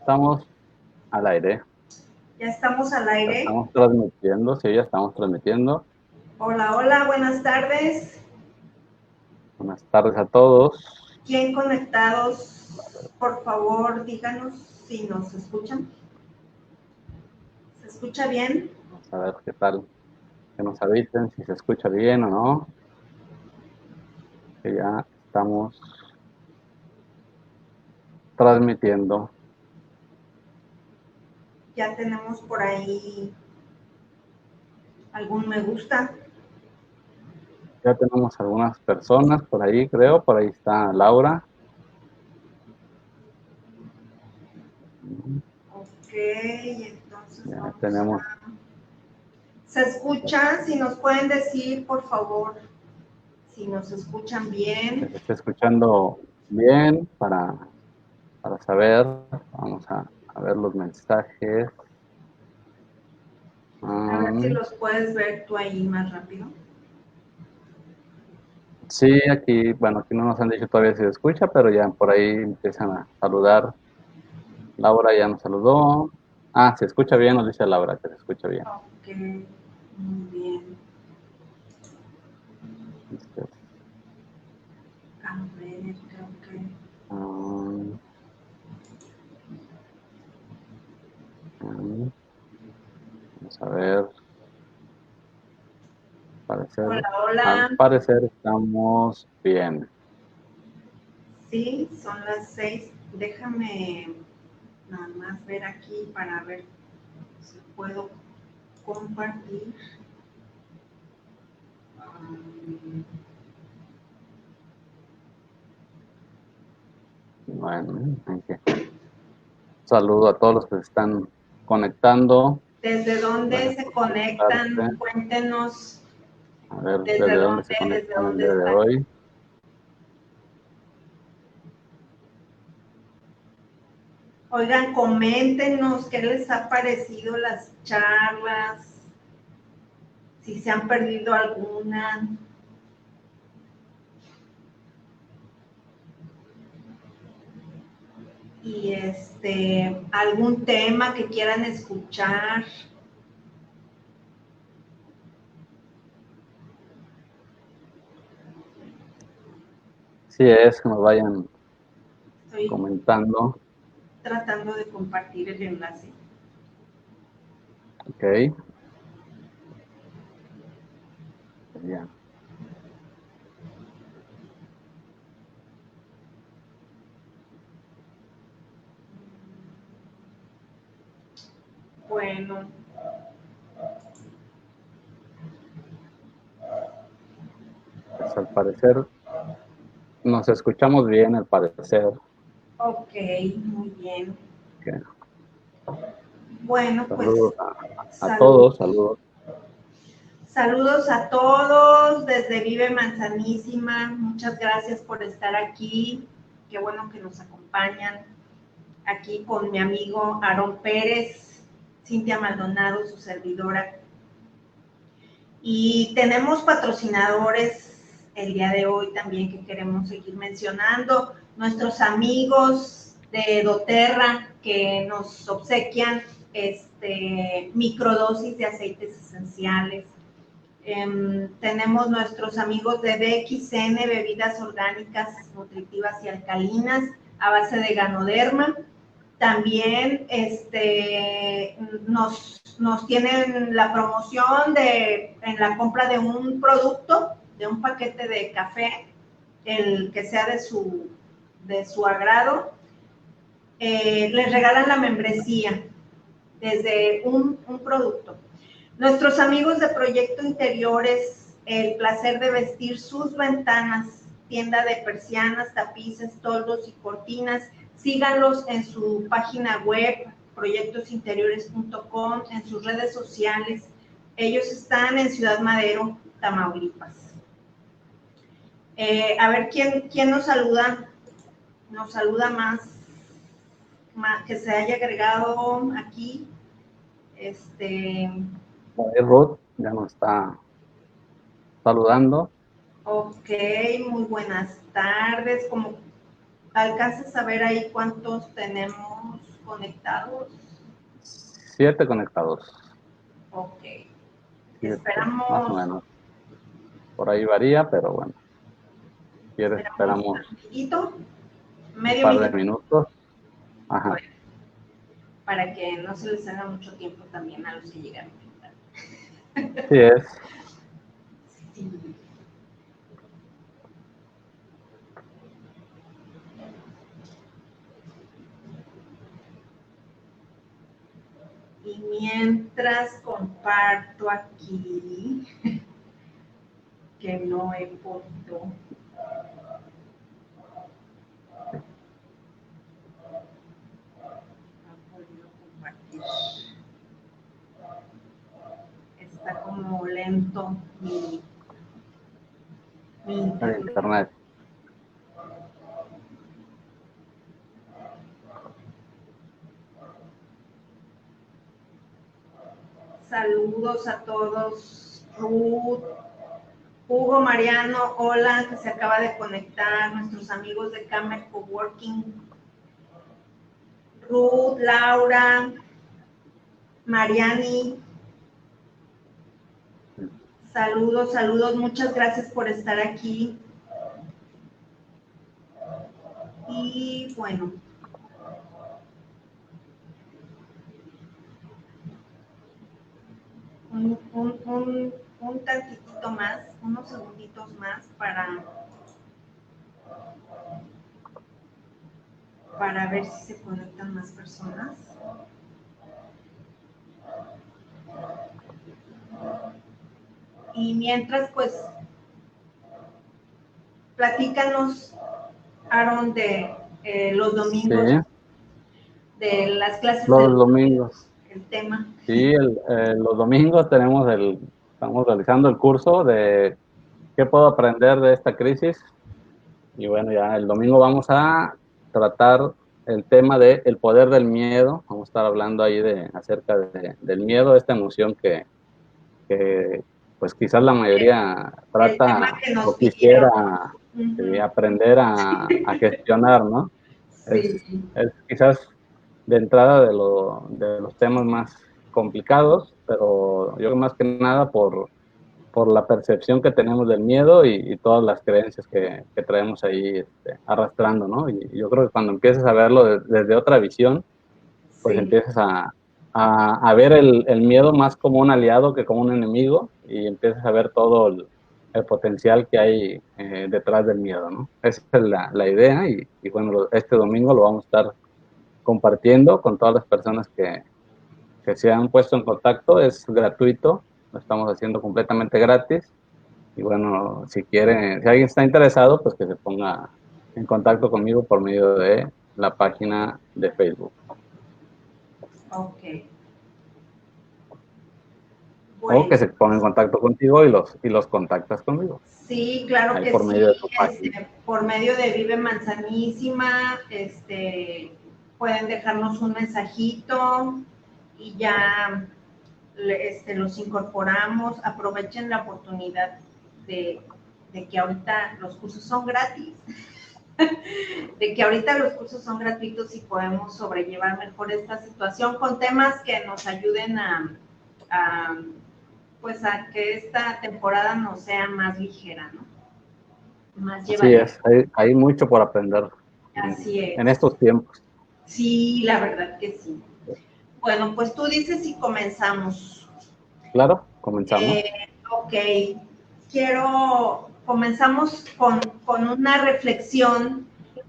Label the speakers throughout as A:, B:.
A: estamos al aire.
B: Ya estamos al
A: Ya
B: aire.
A: estamos transmitiendo, sí, ya estamos transmitiendo.
B: Hola, hola, buenas tardes.
A: Buenas tardes a todos.
B: ¿Quién conectados? Por favor, díganos si nos escuchan. ¿Se escucha bien?
A: Vamos a ver qué tal. Que nos avisen si se escucha bien o no. Que ya estamos transmitiendo.
B: Ya tenemos por ahí algún me gusta.
A: Ya tenemos algunas personas por ahí, creo. Por ahí está Laura.
B: Ok, entonces
A: Ya
B: vamos
A: tenemos.
B: a... ¿Se escucha? Si nos pueden decir, por favor, si nos escuchan bien.
A: Que se esté escuchando bien para saber. Vamos a ver los mensajes.
B: A ver si los puedes ver tú ahí más rápido.
A: Sí, aquí, bueno, aquí no nos han dicho todavía si se escucha, pero ya por ahí empiezan a saludar. Laura ya nos saludó. Ah, se escucha bien, nos dice Laura que se escucha bien.
B: Ok, muy bien.
A: Entonces,
B: A ver, creo que...
A: vamos a ver.
B: Hola,
A: Al
B: hola.
A: parecer estamos bien.
B: Sí, son las 6. Déjame nada más ver aquí para ver si puedo compartir.
A: Bueno, saludo a todos los que se están conectando.
B: ¿Desde dónde
A: Gracias
B: se
A: por conectarse.
B: conectan? Cuéntenos
A: A ver desde dónde se
B: desde
A: conectan el
B: dónde
A: día de
B: están.
A: hoy.
B: Oigan, coméntenos qué les ha parecido las charlas, si se han perdido alguna. Y algún tema que quieran escuchar.
A: Sí, es que nos vayan
B: Estoy
A: comentando.
B: tratando de compartir el enlace.
A: Ok. Ya.
B: Bueno,
A: Pues al parecer nos escuchamos bien, al parecer.
B: ok, muy bien.
A: Okay.
B: Bueno, pues
A: Saludos a
B: saludos.
A: todos, saludos.
B: Saludos a todos desde Vive Manzanísima. Muchas gracias por estar aquí. Qué bueno que nos acompañan. Aquí con mi amigo Aarón Pérez, Cintia Maldonado, su servidora. Y tenemos patrocinadores el día de hoy también que queremos seguir mencionando. Nuestros amigos de doTERRA que nos obsequian microdosis de aceites esenciales. Tenemos nuestros amigos de BXN, bebidas orgánicas, nutritivas y alcalinas a base de Ganoderma. También nos tienen la promoción en la compra de un producto, de un paquete de café, el que sea de su agrado, les regalan la membresía desde un producto. Nuestros amigos de Proyecto Interiores, el placer de vestir sus ventanas, tienda de persianas, tapices, toldos y cortinas. Síganlos en su página web, proyectosinteriores.com, en sus redes sociales. Ellos están en Ciudad Madero, Tamaulipas. A ver, ¿quién nos saluda? Nos saluda más que se haya agregado aquí.
A: Ruth ya nos está saludando.
B: Ok, muy buenas tardes. Como alcanzas a ver ahí cuántos tenemos. conectados.
A: 7 conectados.
B: Ok.
A: 7,
B: Esperamos.
A: más o menos. Por ahí varía, pero bueno. Esperamos
B: un
A: par de minutos. Ajá.
B: Bueno, para que no se les haga mucho tiempo también a los que llegan.
A: Sí es.
B: Sí. Y mientras comparto aquí, que no he podido. Compartir. Está como lento mi
A: internet.
B: Saludos a todos. Ruth, Hugo, Mariano, hola, que se acaba de conectar, nuestros amigos de Camel Coworking. Ruth, Laura, Mariani. Saludos, saludos, muchas gracias por estar aquí. Y bueno. Un tantitito más, unos segunditos más para ver si se conectan más personas. Y mientras, pues, platícanos, Aaron, de los domingos,
A: Sí.
B: de las clases
A: los domingos.
B: El tema.
A: Sí, los domingos estamos realizando el curso de qué puedo aprender de esta crisis. Y bueno, ya el domingo vamos a tratar el tema del poder del miedo. Vamos a estar hablando ahí acerca del miedo, esta emoción que pues quizás la mayoría trata o quisiera aprender a gestionar, ¿no?
B: Sí.
A: Es quizás de entrada de los temas más complicados, pero yo creo más que nada por la percepción que tenemos del miedo y todas las creencias que traemos ahí arrastrando, ¿no? Y yo creo que cuando empiezas a verlo desde otra visión, pues empiezas a ver el miedo más como un aliado que como un enemigo y empiezas a ver todo el potencial que hay detrás del miedo, ¿no? Esa es la idea y bueno, este domingo lo vamos a estar compartiendo con todas las personas que se han puesto en contacto. Es gratuito, lo estamos haciendo completamente gratis. Y bueno, si alguien está interesado, pues que se ponga en contacto conmigo por medio de la página de Facebook.
B: Ok.
A: Bueno. O que se ponga en contacto contigo y los contactas conmigo.
B: Sí, claro
A: ahí
B: que
A: por
B: sí.
A: Medio de tu página.
B: Por medio de Vive Manzanísima, pueden dejarnos un mensajito y ya los incorporamos. Aprovechen la oportunidad de que ahorita los cursos son gratis. De que ahorita los cursos son gratuitos y podemos sobrellevar mejor esta situación con temas que nos ayuden pues a que esta temporada nos sea más ligera, ¿no? Más llevadera.
A: Así es, hay mucho por aprender.
B: Así es.
A: En estos tiempos.
B: Sí, la verdad que sí. Bueno, pues tú dices y comenzamos.
A: Claro, comenzamos.
B: Ok, comenzamos con una reflexión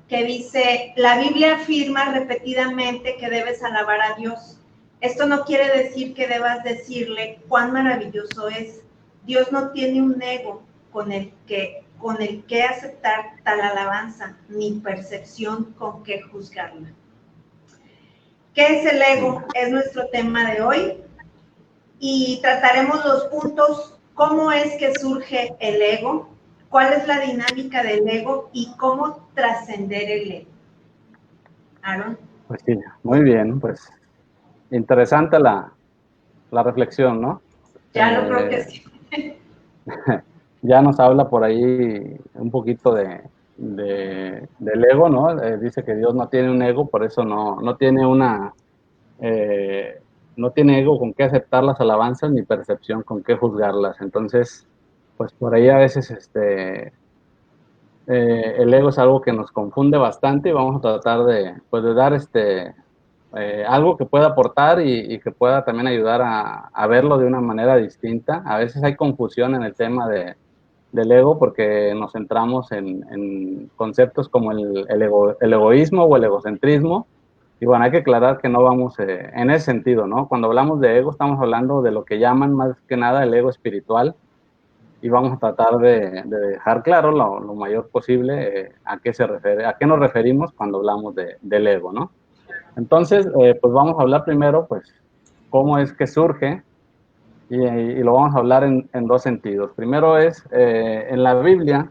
B: que dice, la Biblia afirma repetidamente que debes alabar a Dios. Esto no quiere decir que debas decirle cuán maravilloso es. Dios no tiene un ego con el que aceptar tal alabanza, ni percepción con que juzgarla. ¿Qué es el ego? Es nuestro tema de hoy. Y trataremos los puntos, cómo es que surge el ego, cuál es la dinámica del ego y cómo trascender el ego. Aaron.
A: Pues sí, muy bien, pues interesante la reflexión, ¿no?
B: Ya lo creo que sí.
A: Ya nos habla por ahí un poquito de del ego, ¿no? Dice que Dios no tiene un ego, por eso no tiene no tiene ego con qué aceptar las alabanzas ni percepción con qué juzgarlas. Entonces, pues por ahí a veces el ego es algo que nos confunde bastante y vamos a tratar pues de dar algo que pueda aportar y que pueda también ayudar a verlo de una manera distinta. A veces hay confusión en el tema del ego porque nos centramos en conceptos como el egoísmo o el egocentrismo. Y bueno, hay que aclarar que no vamos en ese sentido, ¿no? Cuando hablamos de ego, estamos hablando de lo que llaman más que nada el ego espiritual, y vamos a tratar de dejar claro lo mayor posible a qué se refiere, a qué nos referimos cuando hablamos del ego, ¿no? Entonces, pues vamos a hablar primero, pues, cómo es que surge, y lo vamos a hablar en dos sentidos. Primero es, en la Biblia,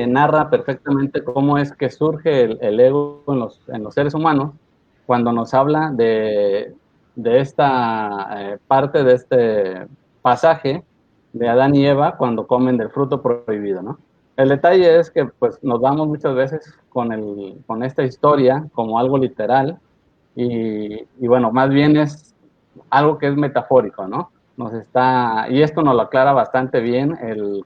A: narra perfectamente cómo es que surge el ego en los seres humanos, cuando nos habla de esta parte de este pasaje de Adán y Eva cuando comen del fruto prohibido, ¿no? El detalle es que pues nos vamos muchas veces con esta historia como algo literal y bueno, más bien es algo que es metafórico, ¿no? Y esto nos lo aclara bastante bien el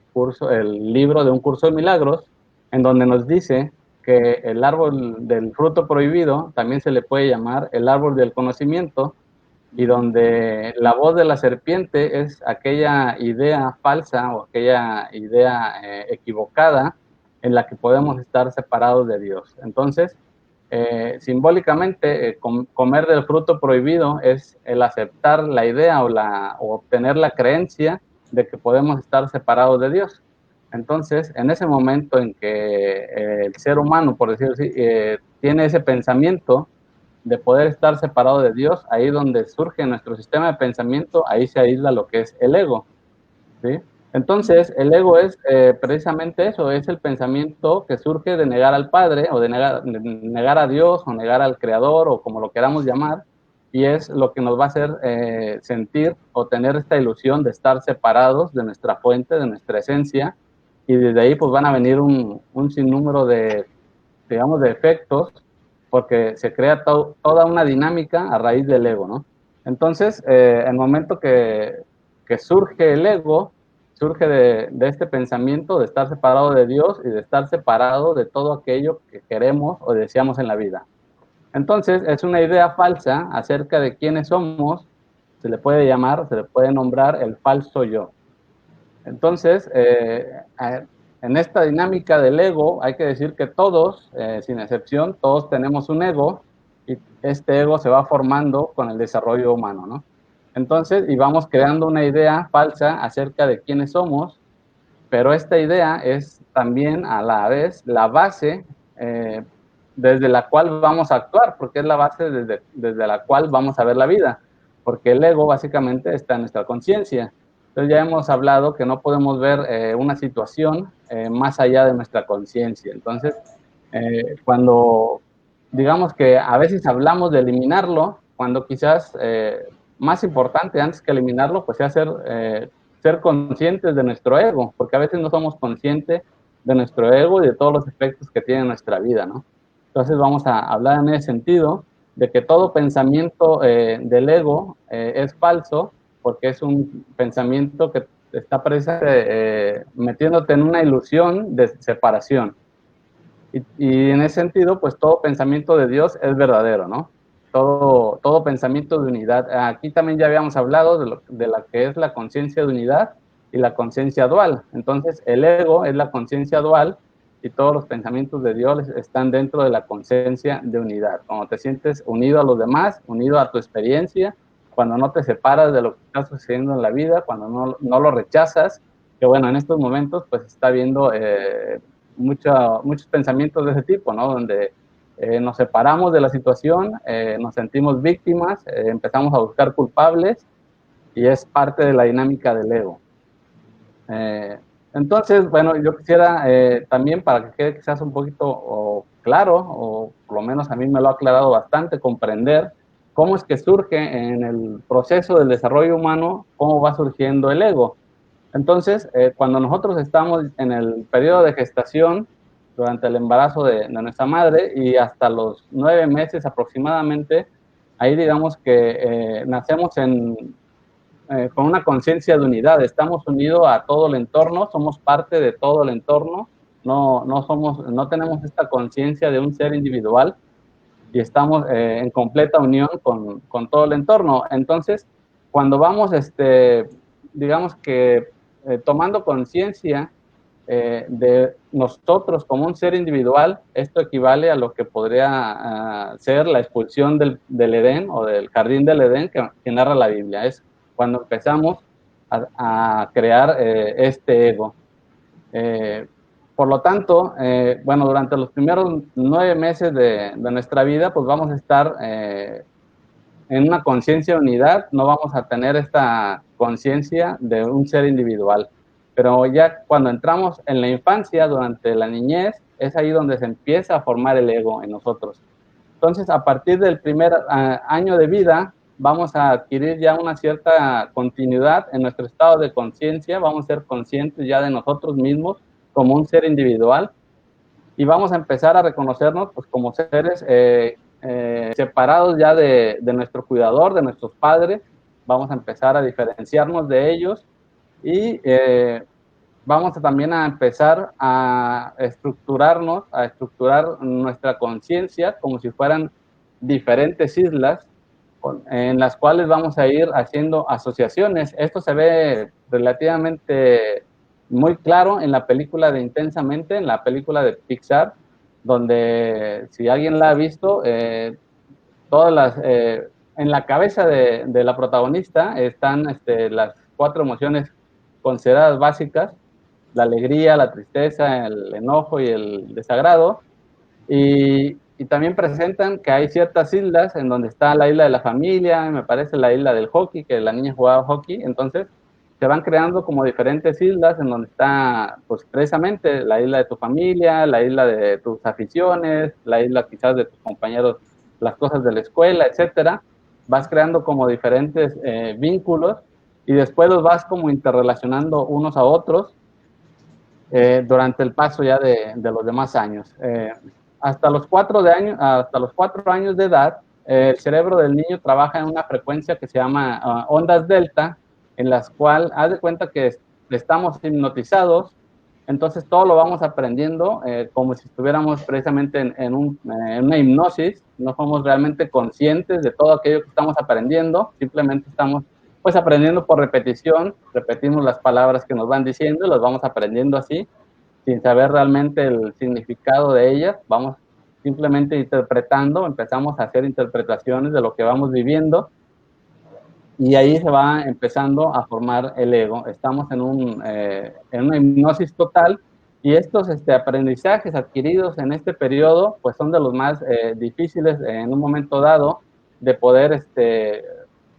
A: libro de Un Curso de Milagros, en donde nos dice que el árbol del fruto prohibido también se le puede llamar el árbol del conocimiento, y donde la voz de la serpiente es aquella idea falsa o aquella idea equivocada en la que podemos estar separados de Dios. Entonces, simbólicamente, comer del fruto prohibido es el aceptar la idea o obtener la creencia de que podemos estar separados de Dios. Entonces, en ese momento en que el ser humano, por decirlo así, tiene ese pensamiento de poder estar separado de Dios, ahí donde surge nuestro sistema de pensamiento, ahí se aísla lo que es el ego, ¿sí? Entonces, el ego es precisamente eso, es el pensamiento que surge de negar al Padre, o de negar a Dios, o negar al Creador, o como lo queramos llamar, y es lo que nos va a hacer sentir o tener esta ilusión de estar separados de nuestra fuente, de nuestra esencia, y desde ahí pues van a venir un sinnúmero digamos, de efectos, porque se crea toda una dinámica a raíz del ego, ¿no? Entonces, el momento que surge el ego, surge de este pensamiento de estar separado de Dios y de estar separado de todo aquello que queremos o deseamos en la vida. Entonces, es una idea falsa acerca de quiénes somos, se le puede nombrar el falso yo. Entonces, en esta dinámica del ego, hay que decir que todos, sin excepción, todos tenemos un ego, y este ego se va formando con el desarrollo humano, ¿no? Entonces, y vamos creando una idea falsa acerca de quiénes somos, pero esta idea es también a la vez la base desde la cual vamos a actuar, porque es la base desde la cual vamos a ver la vida, porque el ego básicamente está en nuestra conciencia. Entonces ya hemos hablado que no podemos ver una situación más allá de nuestra conciencia. Entonces, cuando digamos que a veces hablamos de eliminarlo, cuando quizás más importante antes que eliminarlo, pues sea ser conscientes de nuestro ego, porque a veces no somos conscientes de nuestro ego y de todos los efectos que tiene en nuestra vida, ¿no? Entonces vamos a hablar en ese sentido de que todo pensamiento del ego es falso, porque es un pensamiento que está metiéndote en una ilusión de separación. Y en ese sentido, pues todo pensamiento de Dios es verdadero, ¿no? Todo pensamiento de unidad. Aquí también ya habíamos hablado de la que es la conciencia de unidad y la conciencia dual. Entonces, el ego es la conciencia dual y todos los pensamientos de Dios están dentro de la conciencia de unidad. Cuando te sientes unido a los demás, unido a tu experiencia, cuando no te separas de lo que está sucediendo en la vida, cuando no lo rechazas, que bueno, en estos momentos pues está habiendo muchos pensamientos de ese tipo, ¿no? Donde nos separamos de la situación, nos sentimos víctimas, empezamos a buscar culpables, y es parte de la dinámica del ego. Entonces, bueno, yo quisiera también, para que quede quizás un poquito claro, o por lo menos a mí me lo ha aclarado bastante, comprender cómo es que surge en el proceso del desarrollo humano, cómo va surgiendo el ego. Entonces, cuando nosotros estamos en el periodo de gestación, durante el embarazo de nuestra madre y hasta los 9 meses aproximadamente, ahí digamos que nacemos con una conciencia de unidad, estamos unidos a todo el entorno, somos parte de todo el entorno, no tenemos esta conciencia de un ser individual y estamos en completa unión con todo el entorno. Entonces, cuando vamos, digamos que tomando conciencia de nosotros como un ser individual, esto equivale a lo que podría ser la expulsión del Edén o del jardín del Edén que narra la Biblia. Es cuando empezamos a crear este ego. Por lo tanto, bueno, durante los primeros 9 meses de nuestra vida, pues vamos a estar en una conciencia de unidad, no vamos a tener esta conciencia de un ser individual. Pero ya cuando entramos en la infancia, durante la niñez, es ahí donde se empieza a formar el ego en nosotros. Entonces, a partir del primer año de vida, vamos a adquirir ya una cierta continuidad en nuestro estado de conciencia, vamos a ser conscientes ya de nosotros mismos como un ser individual y vamos a empezar a reconocernos pues, como seres separados ya de nuestro cuidador, de nuestros padres, vamos a empezar a diferenciarnos de ellos y vamos también a empezar a estructurarnos, a estructurar nuestra conciencia como si fueran diferentes islas en las cuales vamos a ir haciendo asociaciones. Esto se ve relativamente muy claro en la película de Intensamente, en la película de Pixar, donde si alguien la ha visto, todas las, en la cabeza de la protagonista están las 4 emociones consideradas básicas: la alegría, la tristeza, el enojo y el desagrado. Y también presentan que hay ciertas islas en donde está la isla de la familia, me parece la isla del hockey, que la niña jugaba hockey, entonces se van creando como diferentes islas en donde está, pues precisamente la isla de tu familia, la isla de tus aficiones, la isla quizás de tus compañeros, las cosas de la escuela, etcétera. Vas creando como diferentes vínculos y después los vas como interrelacionando unos a otros durante el paso ya de los demás años. Hasta los 4 años de edad, el cerebro del niño trabaja en una frecuencia que se llama ondas delta, en las cuales, haz de cuenta que estamos hipnotizados, entonces todo lo vamos aprendiendo como si estuviéramos precisamente en una hipnosis, no somos realmente conscientes de todo aquello que estamos aprendiendo, simplemente estamos pues aprendiendo por repetición, repetimos las palabras que nos van diciendo y las vamos aprendiendo así, sin saber realmente el significado de ellas, vamos simplemente interpretando, empezamos a hacer interpretaciones de lo que vamos viviendo y ahí se va empezando a formar el ego. Estamos en una hipnosis total y estos aprendizajes adquiridos en este periodo pues son de los más difíciles en un momento dado de poder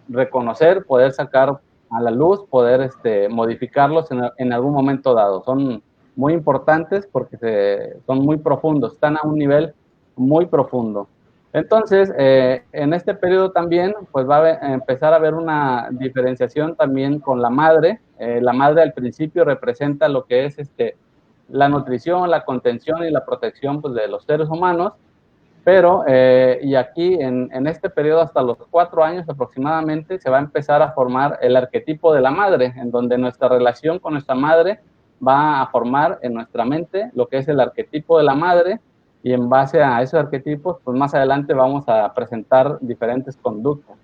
A: reconocer, poder sacar a la luz, poder modificarlos en algún momento dado. Son muy importantes porque son muy profundos, están a un nivel muy profundo. Entonces, en este periodo también, pues va a empezar a haber una diferenciación también con la madre. La madre al principio representa lo que es la nutrición, la contención y la protección pues, de los seres humanos, pero, y aquí en este periodo hasta los 4 años aproximadamente se va a empezar a formar el arquetipo de la madre, en donde nuestra relación con nuestra madre va a formar en nuestra mente lo que es el arquetipo de la madre, y en base a esos arquetipos, pues más adelante vamos a presentar diferentes conductas.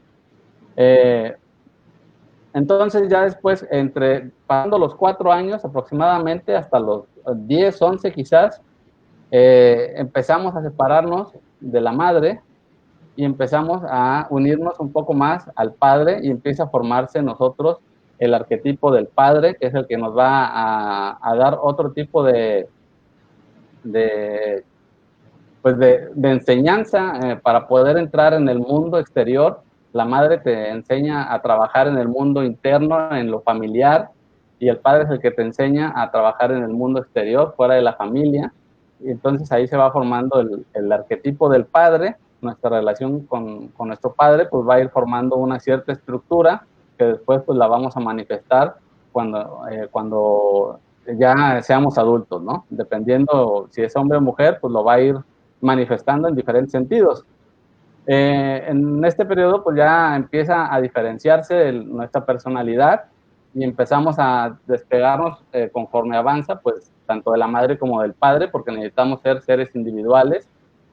A: Entonces ya después, pasando los 4 años aproximadamente, hasta los 10, 11 quizás, empezamos a separarnos de la madre y empezamos a unirnos un poco más al padre y empieza a formarse en nosotros el arquetipo del padre, que es el que nos va a dar otro tipo de enseñanza para poder entrar en el mundo exterior. La madre te enseña a trabajar en el mundo interno, en lo familiar, y el padre es el que te enseña a trabajar en el mundo exterior, fuera de la familia. Y entonces ahí se va formando el arquetipo del padre. Nuestra relación con nuestro padre pues va a ir formando una cierta estructura que después pues la vamos a manifestar cuando ya seamos adultos, ¿no? Dependiendo si es hombre o mujer, pues lo va a ir manifestando en diferentes sentidos. En este periodo, pues ya empieza a diferenciarse nuestra personalidad y empezamos a despegarnos conforme avanza, pues tanto de la madre como del padre, porque necesitamos ser seres individuales,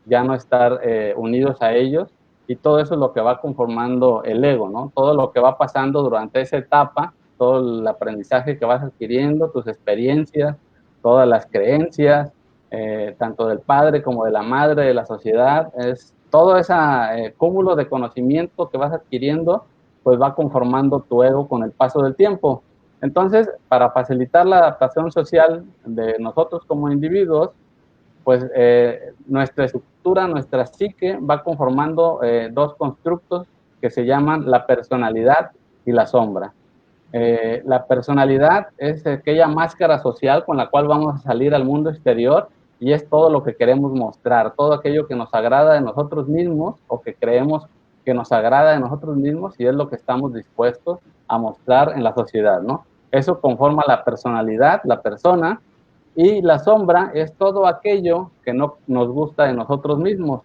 A: ya no estar unidos a ellos, y todo eso es lo que va conformando el ego, ¿no? Todo lo que va pasando durante esa etapa, todo el aprendizaje que vas adquiriendo, tus experiencias, todas las creencias, tanto del padre como de la madre, de la sociedad, es todo ese cúmulo de conocimiento que vas adquiriendo, pues va conformando tu ego con el paso del tiempo. Entonces, para facilitar la adaptación social de nosotros como individuos, pues nuestra estructura, nuestra psique va conformando dos constructos que se llaman la personalidad y la sombra. La personalidad es aquella máscara social con la cual vamos a salir al mundo exterior y es todo lo que queremos mostrar, todo aquello que nos agrada de nosotros mismos o que creemos que nos agrada de nosotros mismos y es lo que estamos dispuestos a mostrar en la sociedad, ¿no? Eso conforma la personalidad, la persona, y la sombra es todo aquello que no nos gusta de nosotros mismos,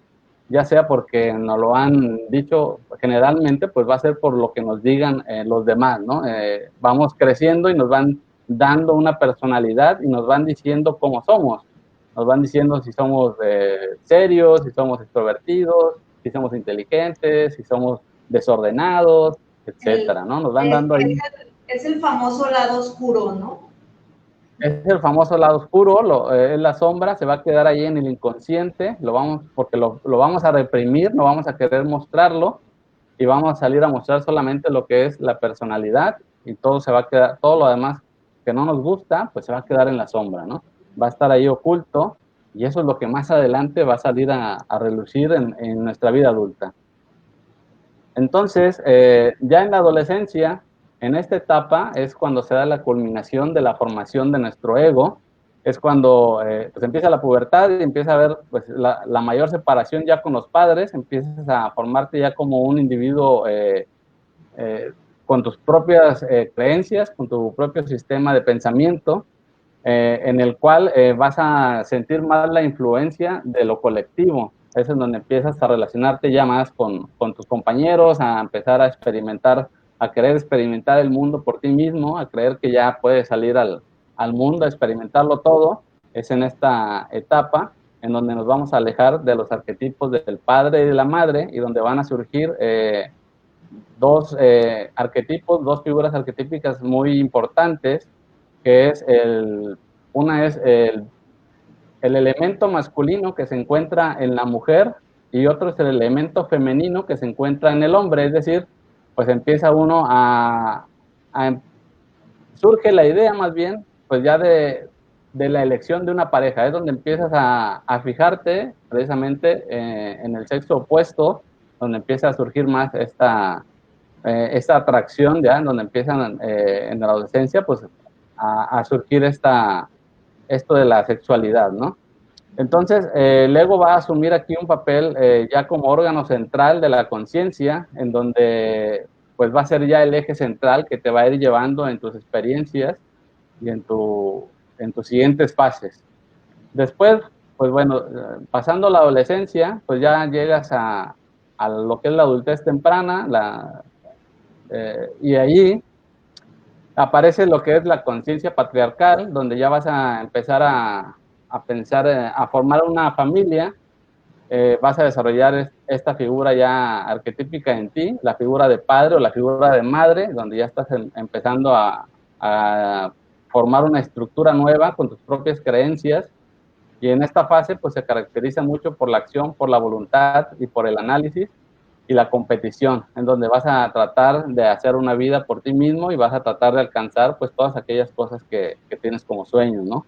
A: ya sea porque nos lo han dicho generalmente, pues va a ser por lo que nos digan los demás, ¿no? Vamos creciendo y nos van dando una personalidad y nos van diciendo cómo somos. Nos van diciendo si somos serios, si somos extrovertidos, si somos inteligentes, si somos desordenados, etcétera, ¿no? Nos van dando ahí.
B: Es el famoso lado oscuro, ¿no?
A: Es el famoso lado oscuro, es la sombra, se va a quedar ahí en el inconsciente, porque lo vamos a reprimir, no vamos a querer mostrarlo y vamos a salir a mostrar solamente lo que es la personalidad y todo se va a quedar, todo lo demás que no nos gusta, pues se va a quedar en la sombra, ¿no? Va a estar ahí oculto y eso es lo que más adelante va a salir a relucir en nuestra vida adulta. Entonces, ya en la adolescencia, en esta etapa es cuando se da la culminación de la formación de nuestro ego, es cuando pues empieza la pubertad y empieza a haber pues, la mayor separación ya con los padres, empiezas a formarte ya como un individuo con tus propias creencias, con tu propio sistema de pensamiento, en el cual vas a sentir más la influencia de lo colectivo. Es en donde empiezas a relacionarte ya más con tus compañeros, a empezar a experimentar, a querer experimentar el mundo por ti mismo, a creer que ya puedes salir al mundo, a experimentarlo todo. Es en esta etapa en donde nos vamos a alejar de los arquetipos del padre y de la madre y donde van a surgir dos arquetipos, dos figuras arquetípicas muy importantes, que es una es el elemento masculino que se encuentra en la mujer y otro es el elemento femenino que se encuentra en el hombre, es decir, pues empieza uno surge la idea más bien, pues ya de la elección de una pareja, es donde empiezas a fijarte precisamente en el sexo opuesto, donde empieza a surgir más esta atracción, ya, en donde empiezan en la adolescencia, pues a surgir esto de la sexualidad, ¿no? Entonces, el ego va a asumir aquí un papel ya como órgano central de la conciencia, en donde pues va a ser ya el eje central que te va a ir llevando en tus experiencias y en tus siguientes fases. Después, pues bueno, pasando la adolescencia, pues ya llegas a lo que es la adultez temprana, y ahí aparece lo que es la conciencia patriarcal, donde ya vas a empezar a pensar, a formar una familia, vas a desarrollar esta figura ya arquetípica en ti, la figura de padre o la figura de madre, donde ya estás empezando a formar una estructura nueva con tus propias creencias, y en esta fase pues se caracteriza mucho por la acción, por la voluntad y por el análisis, y la competición, en donde vas a tratar de hacer una vida por ti mismo y vas a tratar de alcanzar pues todas aquellas cosas que tienes como sueños, ¿no?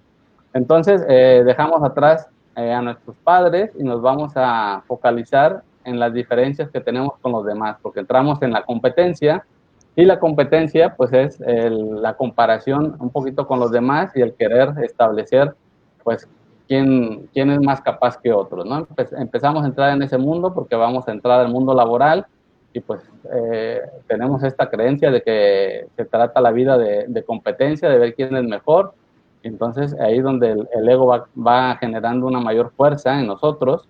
A: Entonces dejamos atrás a nuestros padres y nos vamos a focalizar en las diferencias que tenemos con los demás, porque entramos en la competencia y la competencia pues es la comparación un poquito con los demás y el querer establecer pues quién es más capaz que otros, ¿no? Empezamos a entrar en ese mundo porque vamos a entrar al mundo laboral y pues tenemos esta creencia de que se trata la vida de competencia, de ver quién es mejor, Entonces ahí donde el ego va generando una mayor fuerza en nosotros.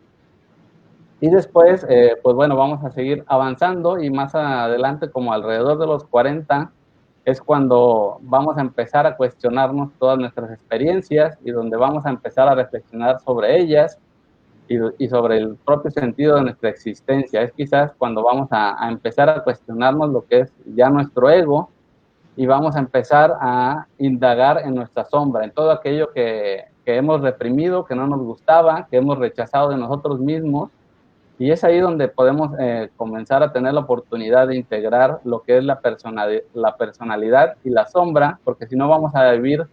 A: Y después, pues bueno, vamos a seguir avanzando y más adelante, como alrededor de los 40, es cuando vamos a empezar a cuestionarnos todas nuestras experiencias y donde vamos a empezar a reflexionar sobre ellas y sobre el propio sentido de nuestra existencia. Es quizás cuando vamos a empezar a cuestionarnos lo que es ya nuestro ego y vamos a empezar a indagar en nuestra sombra, en todo aquello que hemos reprimido, que no nos gustaba, que hemos rechazado de nosotros mismos. Y es ahí donde podemos comenzar a tener la oportunidad de integrar lo que es la personalidad y la sombra, porque si no vamos a vivir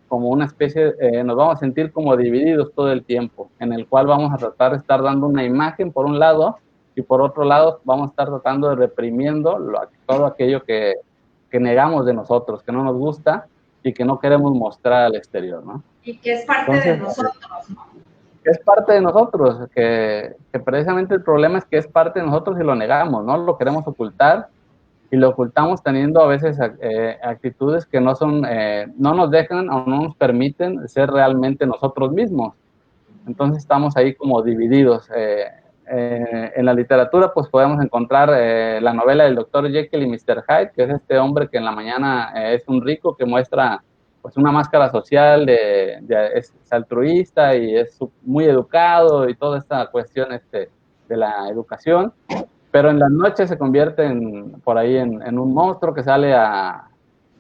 A: como una especie, nos vamos a sentir como divididos todo el tiempo, en el cual vamos a tratar de estar dando una imagen por un lado y por otro lado vamos a estar tratando de reprimiendo todo aquello que negamos de nosotros, que no nos gusta y que no queremos mostrar al exterior, ¿no?
B: Y que es parte de nosotros, ¿no?
A: Es parte de nosotros, que precisamente el problema es que es parte de nosotros y lo negamos, ¿no? Lo queremos ocultar y lo ocultamos teniendo a veces actitudes que no son, no nos dejan o no nos permiten ser realmente nosotros mismos. Entonces estamos ahí como divididos. En la literatura pues podemos encontrar la novela del Dr. Jekyll y Mr. Hyde, que es este hombre que en la mañana es un rico que muestra pues una máscara social, es altruista y es muy educado y toda esta cuestión de la educación, pero en las noches se convierte por ahí en un monstruo que sale a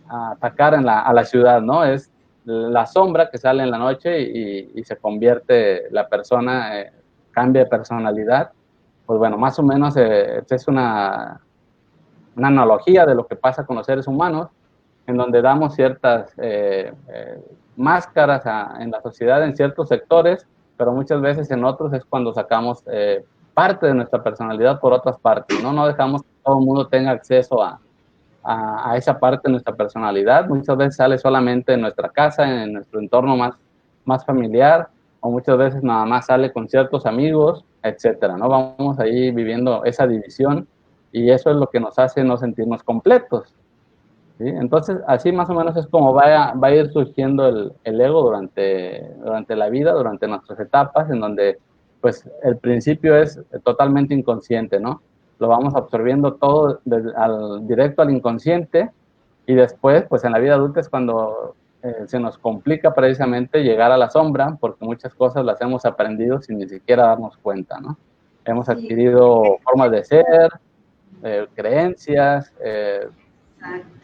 A: atacar a la ciudad, ¿no? Es la sombra que sale en la noche y se convierte la persona, cambia de personalidad. Pues bueno, más o menos es una analogía de lo que pasa con los seres humanos, en donde damos ciertas máscaras en la sociedad en ciertos sectores, pero muchas veces en otros es cuando sacamos parte de nuestra personalidad por otras partes, ¿no? No dejamos que todo el mundo tenga acceso a esa parte de nuestra personalidad. Muchas veces sale solamente en nuestra casa, en nuestro entorno más familiar, o muchas veces nada más sale con ciertos amigos, etcétera, ¿no? Vamos ahí viviendo esa división y eso es lo que nos hace no sentirnos completos, ¿sí? Entonces, así más o menos es como va a ir surgiendo el ego durante la vida, durante nuestras etapas, en donde pues el principio es totalmente inconsciente, ¿no? Lo vamos absorbiendo todo directo al inconsciente y después, pues en la vida adulta es cuando se nos complica precisamente llegar a la sombra, porque muchas cosas las hemos aprendido sin ni siquiera darnos cuenta, ¿no? Hemos adquirido formas de ser, creencias,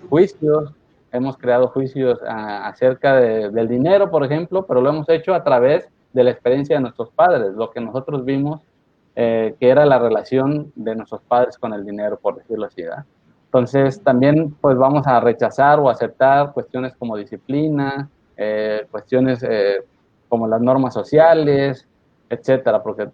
A: juicios, hemos creado juicios acerca del dinero, por ejemplo, pero lo hemos hecho a través de la experiencia de nuestros padres, lo que nosotros vimos que era la relación de nuestros padres con el dinero, por decirlo así, ¿verdad? Entonces, también pues vamos a rechazar o aceptar cuestiones como disciplina, cuestiones como las normas sociales, etcétera, porque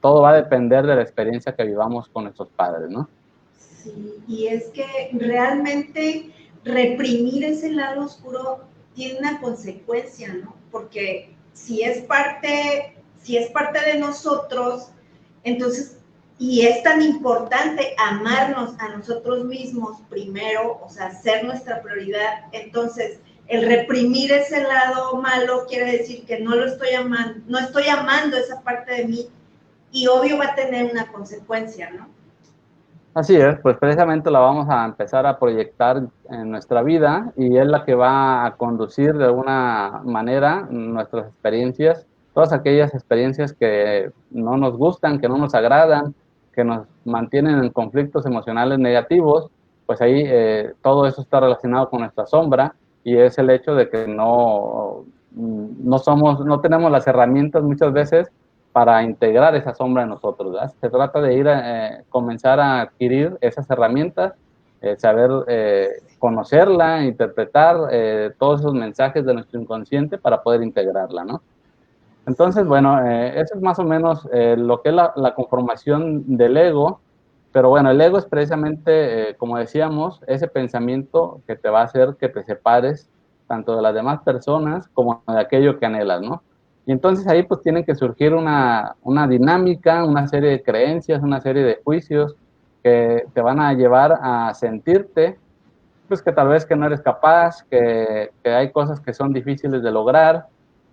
A: todo va a depender de la experiencia que vivamos con nuestros padres, ¿no?
B: Sí, y es que realmente reprimir ese lado oscuro tiene una consecuencia, ¿no? Porque si es parte de nosotros, entonces, y es tan importante amarnos a nosotros mismos primero, o sea, ser nuestra prioridad, entonces el reprimir ese lado malo quiere decir que no lo estoy amando, no estoy amando esa parte de mí, y obvio va a tener una consecuencia, ¿no?
A: Así es, pues precisamente la vamos a empezar a proyectar en nuestra vida y es la que va a conducir de alguna manera nuestras experiencias, todas aquellas experiencias que no nos gustan, que no nos agradan, que nos mantienen en conflictos emocionales negativos, pues ahí todo eso está relacionado con nuestra sombra y es el hecho de que no tenemos las herramientas muchas veces para integrar esa sombra en nosotros, ¿verdad? Se trata de comenzar a adquirir esas herramientas, saber conocerla, interpretar todos esos mensajes de nuestro inconsciente para poder integrarla, ¿no? Entonces, bueno, eso es más o menos lo que es la conformación del ego, pero bueno, el ego es precisamente, como decíamos, ese pensamiento que te va a hacer que te separes tanto de las demás personas como de aquello que anhelas, ¿no? Y entonces ahí pues tiene que surgir una dinámica, una serie de creencias, una serie de juicios que te van a llevar a sentirte pues que tal vez que no eres capaz, que hay cosas que son difíciles de lograr,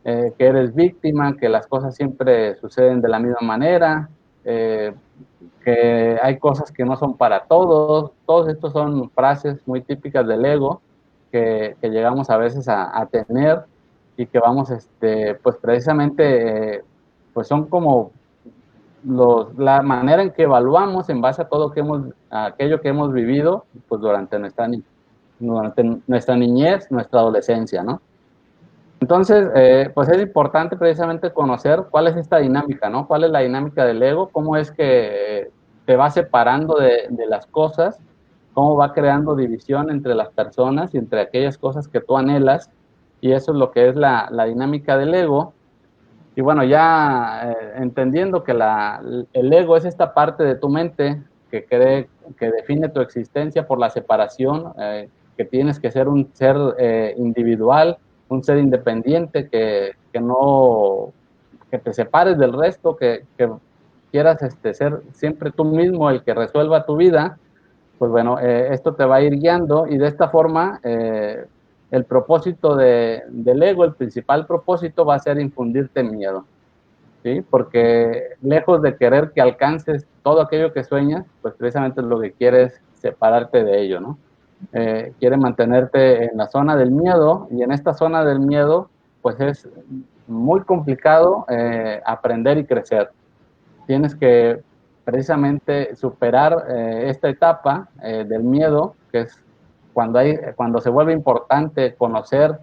A: que eres víctima, que las cosas siempre suceden de la misma manera, eh, que hay cosas que no son para todos. Todos estos son frases muy típicas del ego que llegamos a veces a tener y que vamos, pues precisamente, pues son como la manera en que evaluamos en base a todo a aquello que hemos vivido pues durante nuestra niñez, nuestra adolescencia, ¿no? Entonces, pues es importante precisamente conocer cuál es esta dinámica, ¿no? ¿Cuál es la dinámica del ego? ¿Cómo es que te va separando de las cosas? ¿Cómo va creando división entre las personas y entre aquellas cosas que tú anhelas? Y eso es lo que es la dinámica del ego. Y bueno, ya entendiendo que el ego es esta parte de tu mente que define tu existencia por la separación, que tienes que ser un ser individual, un ser independiente, no, que te separes del resto, que quieras ser siempre tú mismo el que resuelva tu vida. Pues bueno, esto te va a ir guiando y de esta forma el propósito del ego, el principal propósito va a ser infundirte miedo, ¿sí? Porque lejos de querer que alcances todo aquello que sueñas, pues precisamente lo que quieres es separarte de ello, ¿no? Quiere mantenerte en la zona del miedo y en esta zona del miedo, pues es muy complicado aprender y crecer. Tienes que precisamente superar esta etapa del miedo, que es cuando se vuelve importante conocer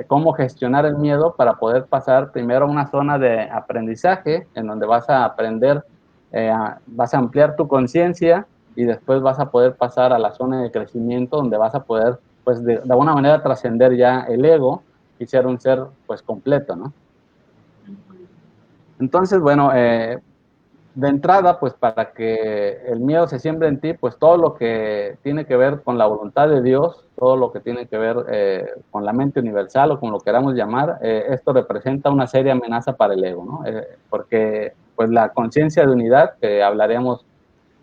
A: cómo gestionar el miedo para poder pasar primero a una zona de aprendizaje en donde vas a aprender, vas a ampliar tu conciencia y después vas a poder pasar a la zona de crecimiento donde vas a poder, pues de alguna manera trascender ya el ego y ser un ser pues completo, ¿no? Entonces, bueno, de entrada, pues para que el miedo se siembre en ti, pues todo lo que tiene que ver con la voluntad de Dios, todo lo que tiene que ver con la mente universal o como lo queramos llamar, esto representa una seria amenaza para el ego, ¿no? Porque pues la conciencia de unidad, que hablaremos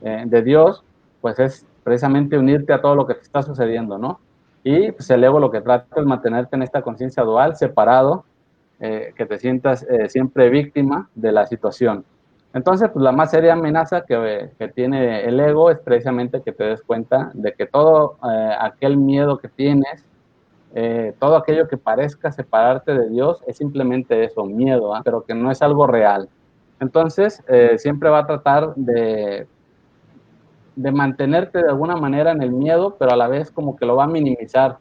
A: de Dios, pues es precisamente unirte a todo lo que te está sucediendo, ¿no? Y pues el ego lo que trata es mantenerte en esta conciencia dual, separado, que te sientas siempre víctima de la situación. Entonces, pues la más seria amenaza que tiene el ego es precisamente que te des cuenta de que todo aquel miedo que tienes, todo aquello que parezca separarte de Dios es simplemente eso, miedo, ¿eh? Pero que no es algo real. Entonces, siempre va a tratar de mantenerte de alguna manera en el miedo, pero a la vez como que lo va a minimizar.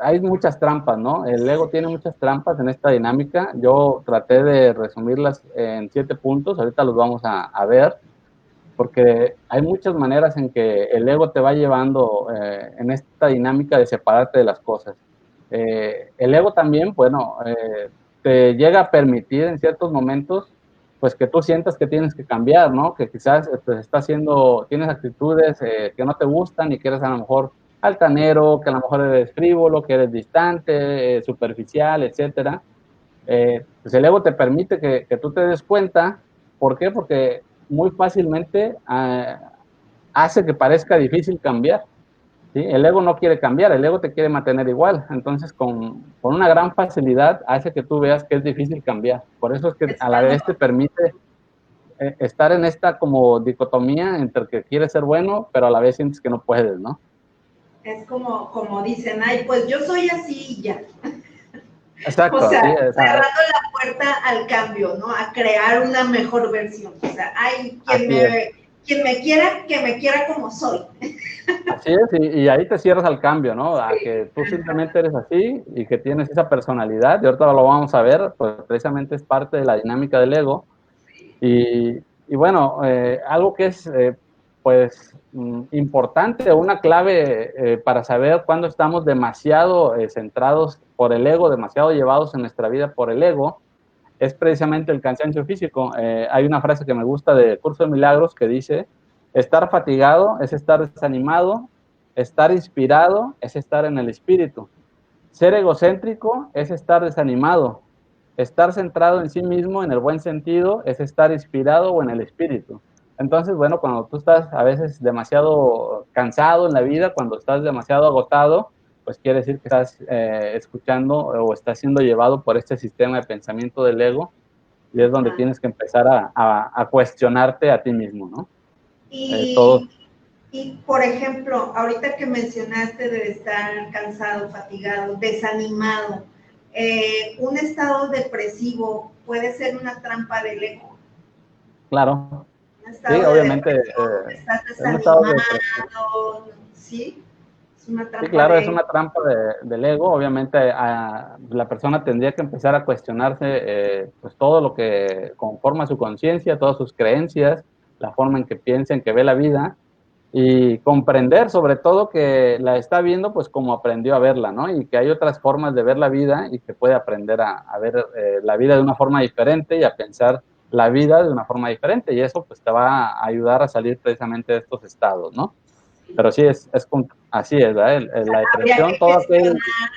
A: Hay muchas trampas, ¿no? El ego tiene muchas trampas en esta dinámica. Yo traté de resumirlas en 7 puntos, ahorita los vamos a ver, porque hay muchas maneras en que el ego te va llevando en esta dinámica de separarte de las cosas. El ego también, bueno, te llega a permitir en ciertos momentos, pues que tú sientas que tienes que cambiar, ¿no? Que quizás pues, tienes actitudes que no te gustan y que eres a lo mejor altanero, que a lo mejor eres frívolo, que eres distante, superficial, etcétera. Pues el ego te permite que tú te des cuenta. ¿Por qué? Porque muy fácilmente hace que parezca difícil cambiar. ¿Sí? El ego no quiere cambiar, el ego te quiere mantener igual. Entonces, con una gran facilidad hace que tú veas que es difícil cambiar. Por eso es que a la vez te permite estar en esta como dicotomía entre que quieres ser bueno, pero a la vez sientes que no puedes, ¿no?
B: Es como dicen, ay, pues yo soy así y ya.
A: Exacto.
B: O sea,
A: sí,
B: cerrando la puerta al cambio, ¿no? A crear una mejor versión. O sea, ay, quien me quiera, que me quiera como soy.
A: Así es, y ahí te cierras al cambio, ¿no? A que tú simplemente eres así y que tienes esa personalidad, y ahorita lo vamos a ver, pues precisamente es parte de la dinámica del ego. Y bueno, algo que es, pues, importante, una clave para saber cuándo estamos demasiado centrados por el ego, demasiado llevados en nuestra vida por el ego, es precisamente el cansancio físico. Hay una frase que me gusta de Curso de Milagros que dice, estar fatigado es estar desanimado, estar inspirado es estar en el espíritu, ser egocéntrico es estar desanimado, estar centrado en sí mismo en el buen sentido es estar inspirado o en el espíritu. Entonces, bueno, cuando tú estás a veces demasiado cansado en la vida, cuando estás demasiado agotado, pues quiere decir que estás escuchando o estás siendo llevado por este sistema de pensamiento del ego, y es donde
B: Ajá.
A: tienes que empezar a cuestionarte a ti mismo, ¿no? Todo.
B: Y, por ejemplo, ahorita que mencionaste de estar cansado, fatigado, desanimado, un estado depresivo puede ser una trampa del ego.
A: Claro,
B: Un
A: sí,
B: estado de
A: obviamente,
B: depresión, estás
A: un estado de depresión.
B: desanimado, ¿sí? Es una
A: Sí,
B: trampa
A: claro,
B: de
A: es
B: ego.
A: una trampa del ego. Obviamente, la persona tendría que empezar a cuestionarse pues todo lo que conforma su conciencia, todas sus creencias, la forma en que piensa, en que ve la vida, y comprender sobre todo que la está viendo pues como aprendió a verla, ¿no? Y que hay otras formas de ver la vida y que puede aprender a ver la vida de una forma diferente y a pensar la vida de una forma diferente, y eso pues te va a ayudar a salir precisamente de estos estados, ¿no? Pero sí, así es, ¿verdad? La
B: Habría
A: depresión,
B: que
A: todo aquel.
B: gestionar,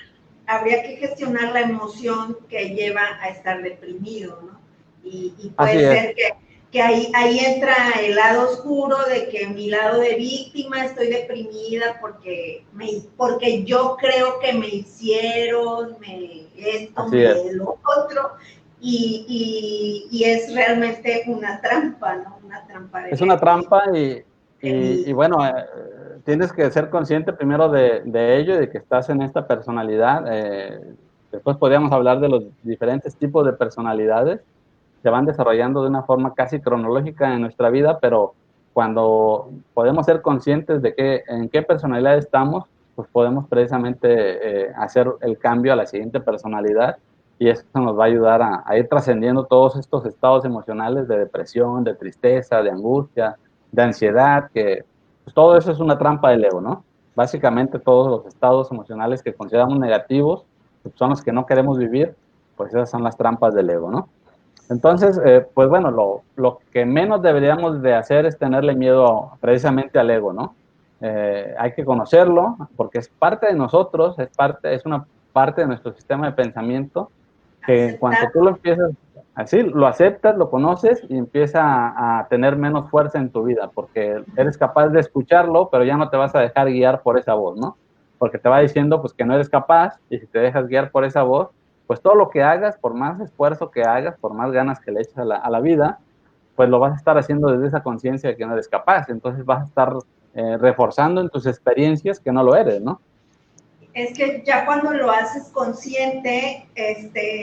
B: habría que gestionar la emoción que lleva a estar deprimido, ¿no? Y
A: Así
B: puede
A: es,
B: ser que ahí entra el lado oscuro de que mi lado de víctima, estoy deprimida porque yo creo que me hicieron esto,
A: así es.
B: lo otro, y es realmente una trampa, ¿no? Una trampa
A: Es
B: del
A: una
B: ego.
A: trampa y bueno, tienes que ser consciente primero de ello y de que estás en esta personalidad. Después podríamos hablar de los diferentes tipos de personalidades. Se van desarrollando de una forma casi cronológica en nuestra vida, pero cuando podemos ser conscientes de en qué personalidad estamos, pues podemos precisamente hacer el cambio a la siguiente personalidad, y eso nos va a ayudar a ir trascendiendo todos estos estados emocionales de depresión, de tristeza, de angustia, de ansiedad, que pues todo eso es una trampa del ego, ¿no? Básicamente todos los estados emocionales que consideramos negativos, pues son los que no queremos vivir, pues esas son las trampas del ego, ¿no? Entonces, pues bueno, lo que menos deberíamos de hacer es tenerle miedo precisamente al ego, ¿no? Hay que conocerlo porque es parte de nosotros, es una parte de nuestro sistema de pensamiento, que en cuanto tú lo
B: Aceptarlo.
A: empiezas así, lo aceptas, lo conoces y empieza a tener menos fuerza en tu vida, porque eres capaz de escucharlo, pero ya no te vas a dejar guiar por esa voz, ¿no? Porque te va diciendo pues que no eres capaz, y si te dejas guiar por esa voz, pues todo lo que hagas, por más esfuerzo que hagas, por más ganas que le eches a la vida, pues lo vas a estar haciendo desde esa conciencia de que no eres capaz. Entonces vas a estar reforzando en tus experiencias que no lo eres, ¿no?
B: Es que ya cuando lo haces consciente,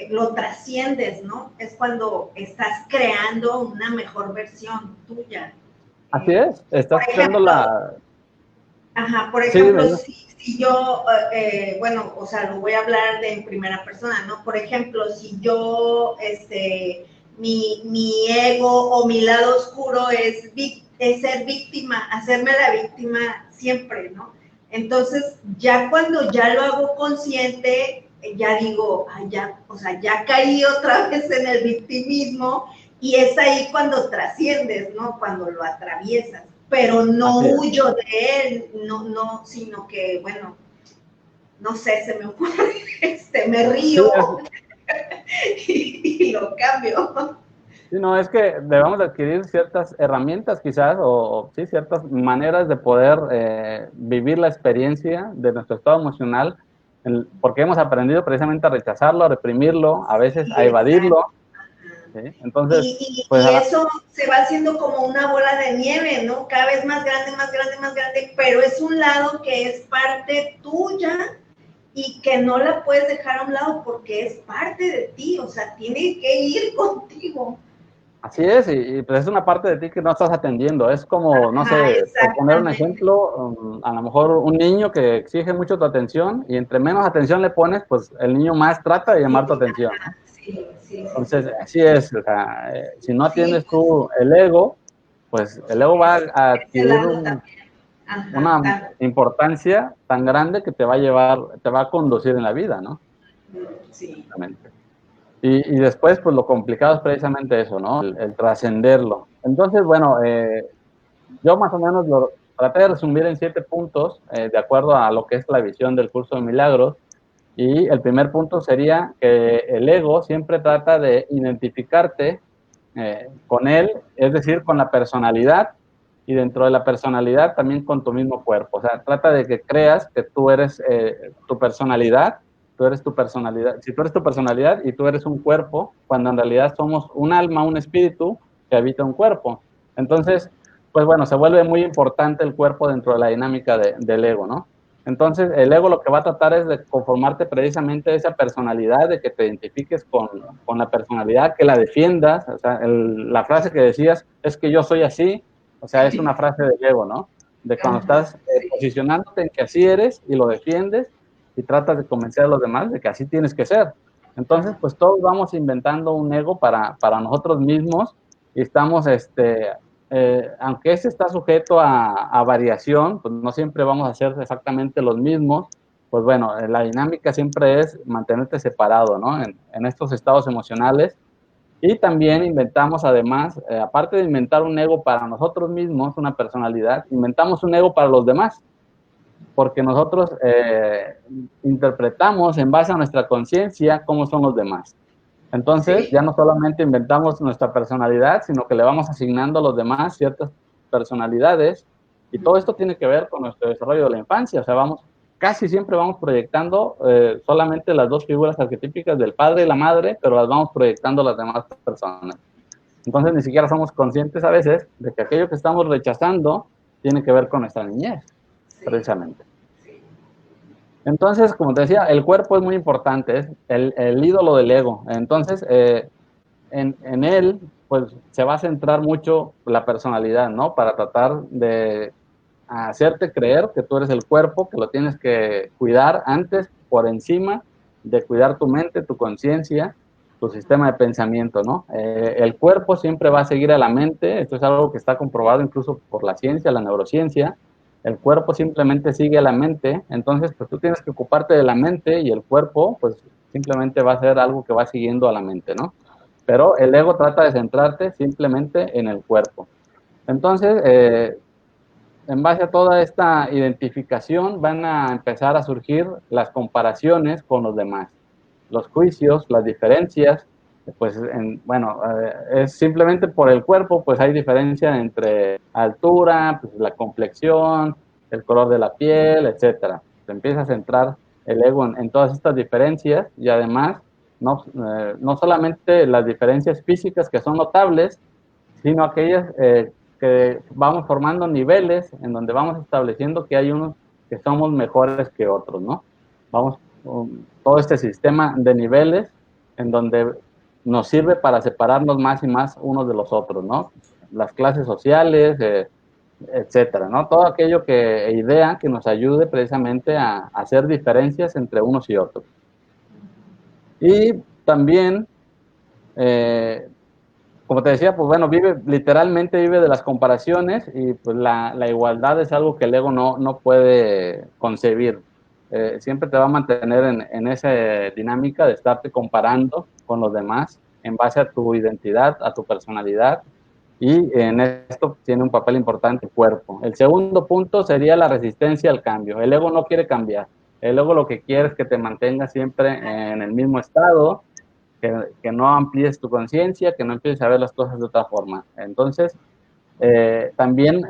B: lo trasciendes, ¿no? Es cuando estás creando una mejor versión tuya.
A: Así es,
B: Por
A: estás creando
B: ejemplo, ajá, por
A: Sí, dime,
B: ejemplo,
A: dime.
B: si yo, bueno, o sea, lo voy a hablar en primera persona, ¿no? Por ejemplo, si yo, mi ego o mi lado oscuro es ser víctima, hacerme la víctima siempre, ¿no? Entonces, ya cuando ya lo hago consciente, ya digo, ay, ya, o sea, ya caí otra vez en el victimismo, y es ahí cuando trasciendes, ¿no? Cuando lo atraviesas, pero no
A: Así es.
B: huyo de él, no, sino que, bueno, no sé, se me ocurre, me
A: Sí,
B: río y lo cambio.
A: sí, no, es que debemos de adquirir ciertas herramientas quizás, o sí, ciertas maneras de poder vivir la experiencia de nuestro estado emocional, porque hemos aprendido precisamente a rechazarlo, a reprimirlo, a veces
B: Sí,
A: a evadirlo,
B: exacto.
A: ¿sí? Entonces, pues
B: Y eso se va haciendo como una bola de nieve, ¿no? Cada vez más grande, más grande, más grande, pero es un lado que es parte tuya y que no la puedes dejar a un lado porque es parte de ti, o sea, tiene que ir contigo.
A: así es, y pues es una parte de ti que no estás atendiendo. Es como, no
B: Ajá,
A: sé, por poner un
B: exactamente.
A: ejemplo, a lo mejor un niño que exige mucho tu atención, y entre menos atención le pones, pues el niño más trata de llamar tu
B: Sí,
A: atención, ¿no?
B: ajá, sí, sí, sí,
A: Entonces,
B: sí.
A: así es, o sea, si no
B: Sí,
A: atiendes
B: pues
A: tú el ego, pues el ego va a
B: ese
A: adquirir
B: lado también. Ajá,
A: una importancia tan grande que te va a llevar, te va a conducir en la vida, ¿no?
B: sí.
A: Exactamente. Y después, pues lo complicado es precisamente eso, ¿no? El trascenderlo. Entonces, bueno, yo más o menos lo traté de resumir en 7 puntos, de acuerdo a lo que es la visión del curso de milagros. Y el primer punto sería que el ego siempre trata de identificarte con él, es decir, con la personalidad, y dentro de la personalidad también con tu mismo cuerpo. O sea, trata de que creas que tú eres tu personalidad, tú eres tu personalidad. Si tú eres tu personalidad y tú eres un cuerpo, cuando en realidad somos un alma, un espíritu que habita un cuerpo. Entonces, pues bueno, se vuelve muy importante el cuerpo dentro de la dinámica del ego, ¿no? Entonces, el ego lo que va a tratar es de conformarte precisamente esa personalidad, de que te identifiques con la personalidad, que la defiendas. O sea, la frase que decías es que yo soy así, o sea, es una frase del ego, ¿no? De cuando estás posicionándote en que así eres y lo defiendes y tratas de convencer a los demás de que así tienes que ser. Entonces, pues todos vamos inventando un ego para nosotros mismos y estamos, aunque este está sujeto a variación, pues no siempre vamos a ser exactamente los mismos. Pues bueno, la dinámica siempre es mantenerte separado, ¿no? En estos estados emocionales. Y también inventamos, además, aparte de inventar un ego para nosotros mismos, una personalidad, inventamos un ego para los demás, porque nosotros interpretamos en base a nuestra conciencia cómo son los demás. Entonces, ya no solamente inventamos nuestra personalidad, sino que le vamos asignando a los demás ciertas personalidades, y todo esto tiene que ver con nuestro desarrollo de la infancia. O sea, casi siempre vamos proyectando solamente las dos figuras arquetípicas del padre y la madre, pero las vamos proyectando a las demás personas. Entonces, ni siquiera somos conscientes a veces de que aquello que estamos rechazando tiene que ver con nuestra niñez, precisamente. Entonces, como te decía, el cuerpo es muy importante, es el ídolo del ego. Entonces, en él, pues se va a centrar mucho la personalidad, ¿no? Para tratar de hacerte creer que tú eres el cuerpo, que lo tienes que cuidar antes, por encima de cuidar tu mente, tu conciencia, tu sistema de pensamiento, ¿no? El cuerpo siempre va a seguir a la mente. Esto es algo que está comprobado incluso por la ciencia, la neurociencia. El cuerpo simplemente sigue a la mente. Entonces, pues tú tienes que ocuparte de la mente, y el cuerpo, pues simplemente va a ser algo que va siguiendo a la mente, ¿no? Pero el ego trata de centrarte simplemente en el cuerpo. Entonces, en base a toda esta identificación van a empezar a surgir las comparaciones con los demás, los juicios, las diferencias. Pues bueno, es simplemente por el cuerpo, pues hay diferencia entre altura, pues la complexión, el color de la piel, etcétera. Se empieza a centrar el ego en todas estas diferencias, y además no solamente las diferencias físicas, que son notables, sino aquellas que vamos formando niveles en donde vamos estableciendo que hay unos que somos mejores que otros, ¿no? Vamos, todo este sistema de niveles en donde nos sirve para separarnos más y más unos de los otros, ¿no? Las clases sociales, etcétera, ¿no? Todo aquello idea que nos ayude precisamente a hacer diferencias entre unos y otros. Y también, como te decía, pues bueno, literalmente vive de las comparaciones, y pues la igualdad es algo que el ego no puede concebir. Siempre te va a mantener en esa dinámica de estarte comparando con los demás en base a tu identidad, a tu personalidad, y en esto tiene un papel importante el cuerpo. El segundo punto sería la resistencia al cambio. El ego no quiere cambiar. El ego lo que quiere es que te mantengas siempre en el mismo estado, que no amplíes tu conciencia, que no empieces a ver las cosas de otra forma. Entonces, también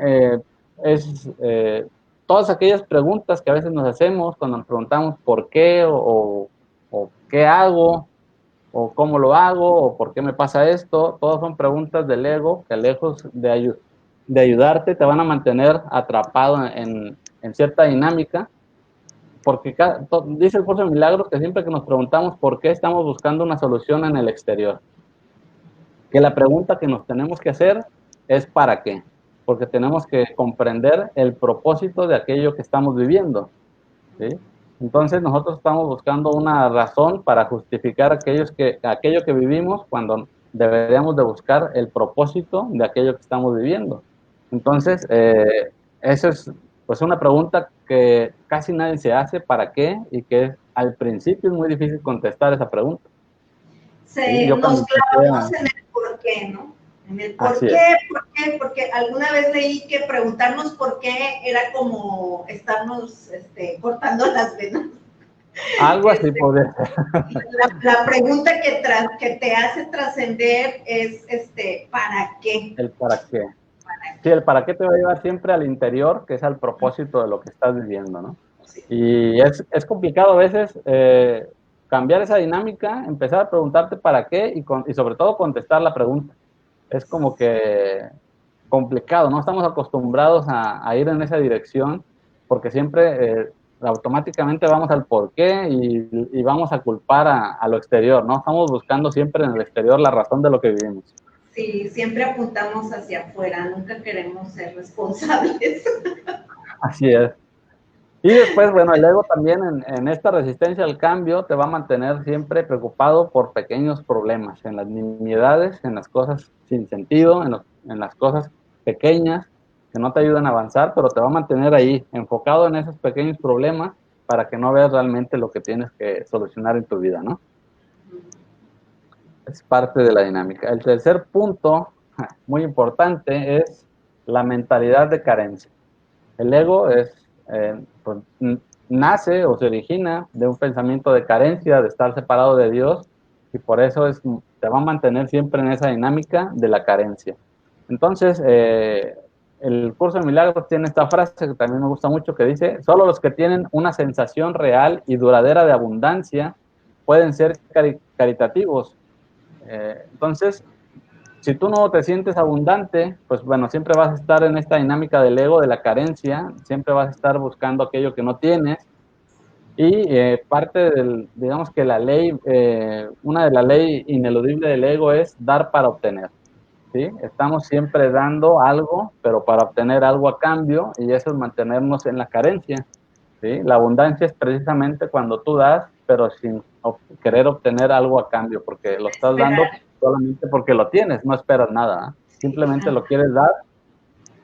A: todas aquellas preguntas que a veces nos hacemos cuando nos preguntamos por qué, o qué hago, o cómo lo hago, o por qué me pasa esto. Todas son preguntas del ego que, lejos de ayudarte, te van a mantener atrapado en cierta dinámica, porque dice el curso de milagros que siempre que nos preguntamos por qué, estamos buscando una solución en el exterior. Que la pregunta que nos tenemos que hacer es ¿para qué? Porque tenemos que comprender el propósito de aquello que estamos viviendo, ¿sí? Entonces nosotros estamos buscando una razón para justificar aquello que vivimos, cuando deberíamos de buscar el propósito de aquello que estamos viviendo. Entonces, eso es pues una pregunta que casi nadie se hace, ¿para qué? Y que al principio es muy difícil contestar esa pregunta.
B: Nos clavamos en el por qué, ¿no? En el por qué, porque alguna vez leí que preguntarnos por qué era como estarnos cortando las venas.
A: Algo así podría ser.
B: La pregunta que te hace trascender es, ¿para qué?
A: El para qué. Sí, el para qué te va a llevar siempre al interior, que es al propósito de lo que estás viviendo, ¿no?
B: Sí.
A: Y es complicado a veces cambiar esa dinámica, empezar a preguntarte para qué y sobre todo contestar la pregunta. Es como que complicado, ¿no? Estamos acostumbrados a ir en esa dirección porque siempre automáticamente vamos al por qué y vamos a culpar a lo exterior, ¿no? Estamos buscando siempre en el exterior la razón de lo que vivimos.
B: Sí, siempre apuntamos hacia afuera, nunca queremos ser responsables.
A: Así es. Y después, bueno, el ego también en esta resistencia al cambio te va a mantener siempre preocupado por pequeños problemas, en las nimiedades, en las cosas sin sentido, en las cosas pequeñas que no te ayudan a avanzar, pero te va a mantener ahí, enfocado en esos pequeños problemas para que no veas realmente lo que tienes que solucionar en tu vida, ¿no? Es parte de la dinámica. El tercer punto, muy importante, es la mentalidad de carencia. El ego pues, nace o se origina de un pensamiento de carencia, de estar separado de Dios, y por eso te va a mantener siempre en esa dinámica de la carencia. Entonces, el curso de milagros tiene esta frase que también me gusta mucho, que dice, solo los que tienen una sensación real y duradera de abundancia pueden ser caritativos. Entonces, si tú no te sientes abundante, pues bueno, siempre vas a estar en esta dinámica del ego, de la carencia, siempre vas a estar buscando aquello que no tienes. Y parte digamos que la ley, una de la ley ineludible del ego es dar para obtener, ¿sí? Estamos siempre dando algo, pero para obtener algo a cambio, y eso es mantenernos en la carencia, ¿sí? La abundancia es precisamente cuando tú das, pero sin querer obtener algo a cambio, porque lo estás dando
B: Esperar.
A: solamente porque lo tienes, no esperas nada, ¿eh?
B: Sí.
A: Simplemente lo quieres dar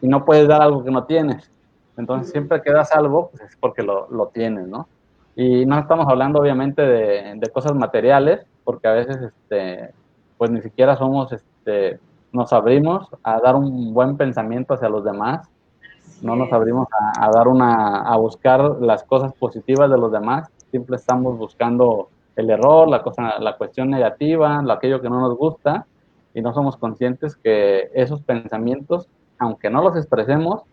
A: y no puedes dar algo que no tienes. Entonces, siempre que das algo, pues es porque lo tienes, ¿no? Y no estamos hablando, obviamente, de cosas materiales, porque a veces, pues ni siquiera nos abrimos a dar un buen pensamiento hacia los demás, no nos abrimos a buscar las cosas positivas de los demás, siempre estamos buscando el error, la cuestión negativa, aquello que no nos gusta, y no somos conscientes que esos pensamientos, aunque no los expresemos,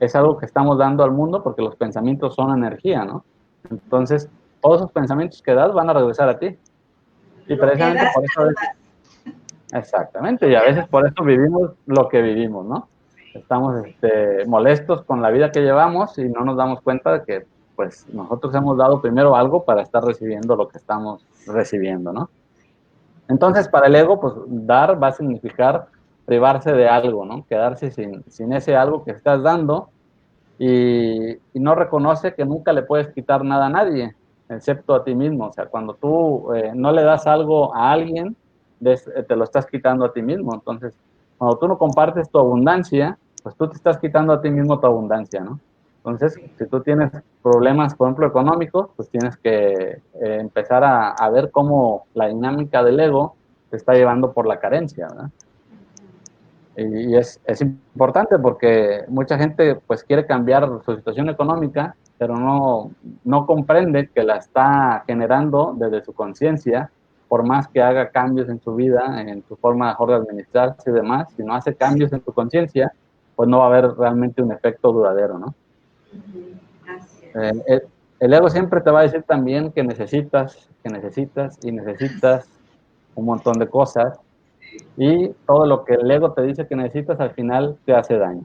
A: es algo que estamos dando al mundo porque los pensamientos son energía, ¿no? Entonces, todos esos pensamientos que das van a regresar a ti. Y
B: Lo que
A: precisamente
B: das,
A: por
B: te
A: eso
B: lo
A: es,
B: das.
A: exactamente,
B: Lo
A: y a
B: que
A: veces
B: das.
A: por eso vivimos lo que vivimos, ¿no? Estamos molestos con la vida que llevamos y no nos damos cuenta de que pues nosotros hemos dado primero algo para estar recibiendo lo que estamos recibiendo, ¿no? Entonces, para el ego, pues dar va a significar privarse de algo, ¿no? Quedarse sin ese algo que estás dando y no reconoce que nunca le puedes quitar nada a nadie, excepto a ti mismo. O sea, cuando tú no le das algo a alguien, te lo estás quitando a ti mismo. Entonces, cuando tú no compartes tu abundancia, pues tú te estás quitando a ti mismo tu abundancia, ¿no? Entonces, si tú tienes problemas, por ejemplo, económicos, pues tienes que empezar a ver cómo la dinámica del ego te está llevando por la carencia, ¿verdad? Y es importante porque mucha gente pues quiere cambiar su situación económica, pero no comprende que la está generando desde su conciencia, por más que haga cambios en su vida, en su forma mejor de administrarse y demás, si no hace cambios en su conciencia, pues no va a haber realmente un efecto duradero, ¿no?
B: Así es.
A: El ego siempre te va a decir también que necesitas y necesitas un montón de cosas, y todo lo que el ego te dice que necesitas al final te hace daño.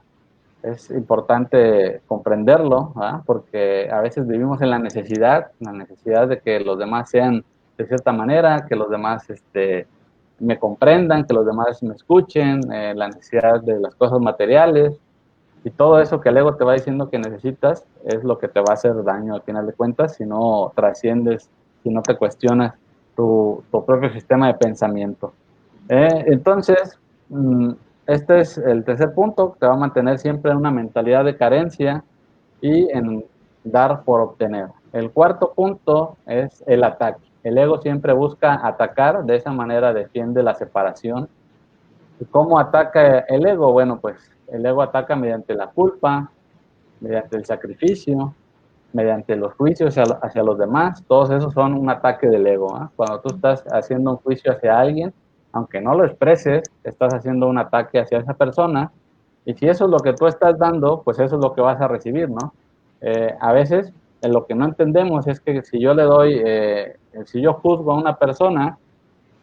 A: Es importante comprenderlo, ¿verdad? Porque a veces vivimos en la necesidad de que los demás sean de cierta manera, que los demás me comprendan, que los demás me escuchen, la necesidad de las cosas materiales, y todo eso que el ego te va diciendo que necesitas es lo que te va a hacer daño al final de cuentas si no trasciendes, si no te cuestionas tu propio sistema de pensamiento. Entonces, este es el tercer punto, te va a mantener siempre en una mentalidad de carencia y en dar por obtener. El cuarto punto es el ataque. El ego siempre busca atacar, de esa manera defiende la separación. ¿Y cómo ataca el ego? Bueno, pues el ego ataca mediante la culpa, mediante el sacrificio, mediante los juicios hacia los demás, todos esos son un ataque del ego, ¿eh? Cuando tú estás haciendo un juicio hacia alguien, aunque no lo expreses, estás haciendo un ataque hacia esa persona, y si eso es lo que tú estás dando, pues eso es lo que vas a recibir, ¿no? A veces, lo que no entendemos es que si yo le doy, si yo juzgo a una persona,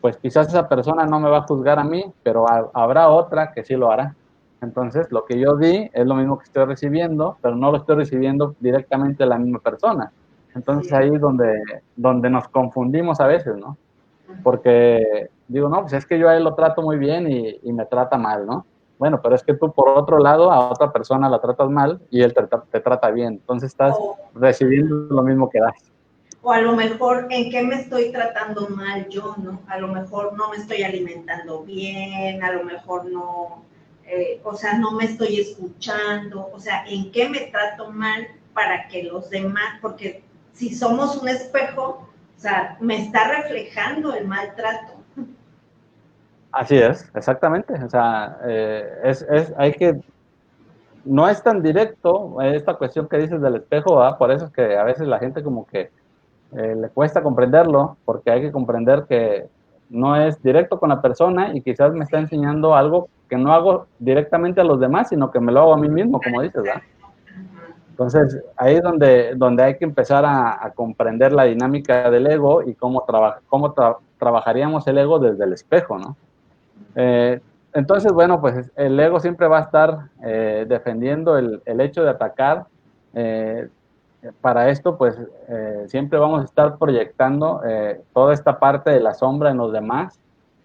A: pues quizás esa persona no me va a juzgar a mí, pero habrá otra que sí lo hará. Entonces, lo que yo di es lo mismo que estoy recibiendo, pero no lo estoy recibiendo directamente de la misma persona. Entonces, ahí es donde nos confundimos a veces, ¿no? Porque digo, no, pues es que yo a él lo trato muy bien y me trata mal, ¿no? Bueno, pero es que tú por otro lado a otra persona la tratas mal y él te trata bien. Entonces estás recibiendo lo mismo que das.
B: O a lo mejor en qué me estoy tratando mal yo, ¿no? A lo mejor no me estoy alimentando bien, a lo mejor no, o sea, no me estoy escuchando, o sea, en qué me trato mal para que los demás, porque si somos un espejo, o sea, me está reflejando el maltrato.
A: Así es, exactamente. O sea, hay que, no es tan directo esta cuestión que dices del espejo, ¿verdad? Por eso es que a veces la gente como que le cuesta comprenderlo, porque hay que comprender que no es directo con la persona y quizás me está enseñando algo que no hago directamente a los demás, sino que me lo hago a mí mismo, como dices, ¿verdad? Entonces, ahí es donde hay que empezar a comprender la dinámica del ego y cómo trabajaríamos el ego desde el espejo, ¿no? Entonces, bueno, pues el ego siempre va a estar defendiendo el hecho de atacar. Para esto, pues siempre vamos a estar proyectando toda esta parte de la sombra en los demás.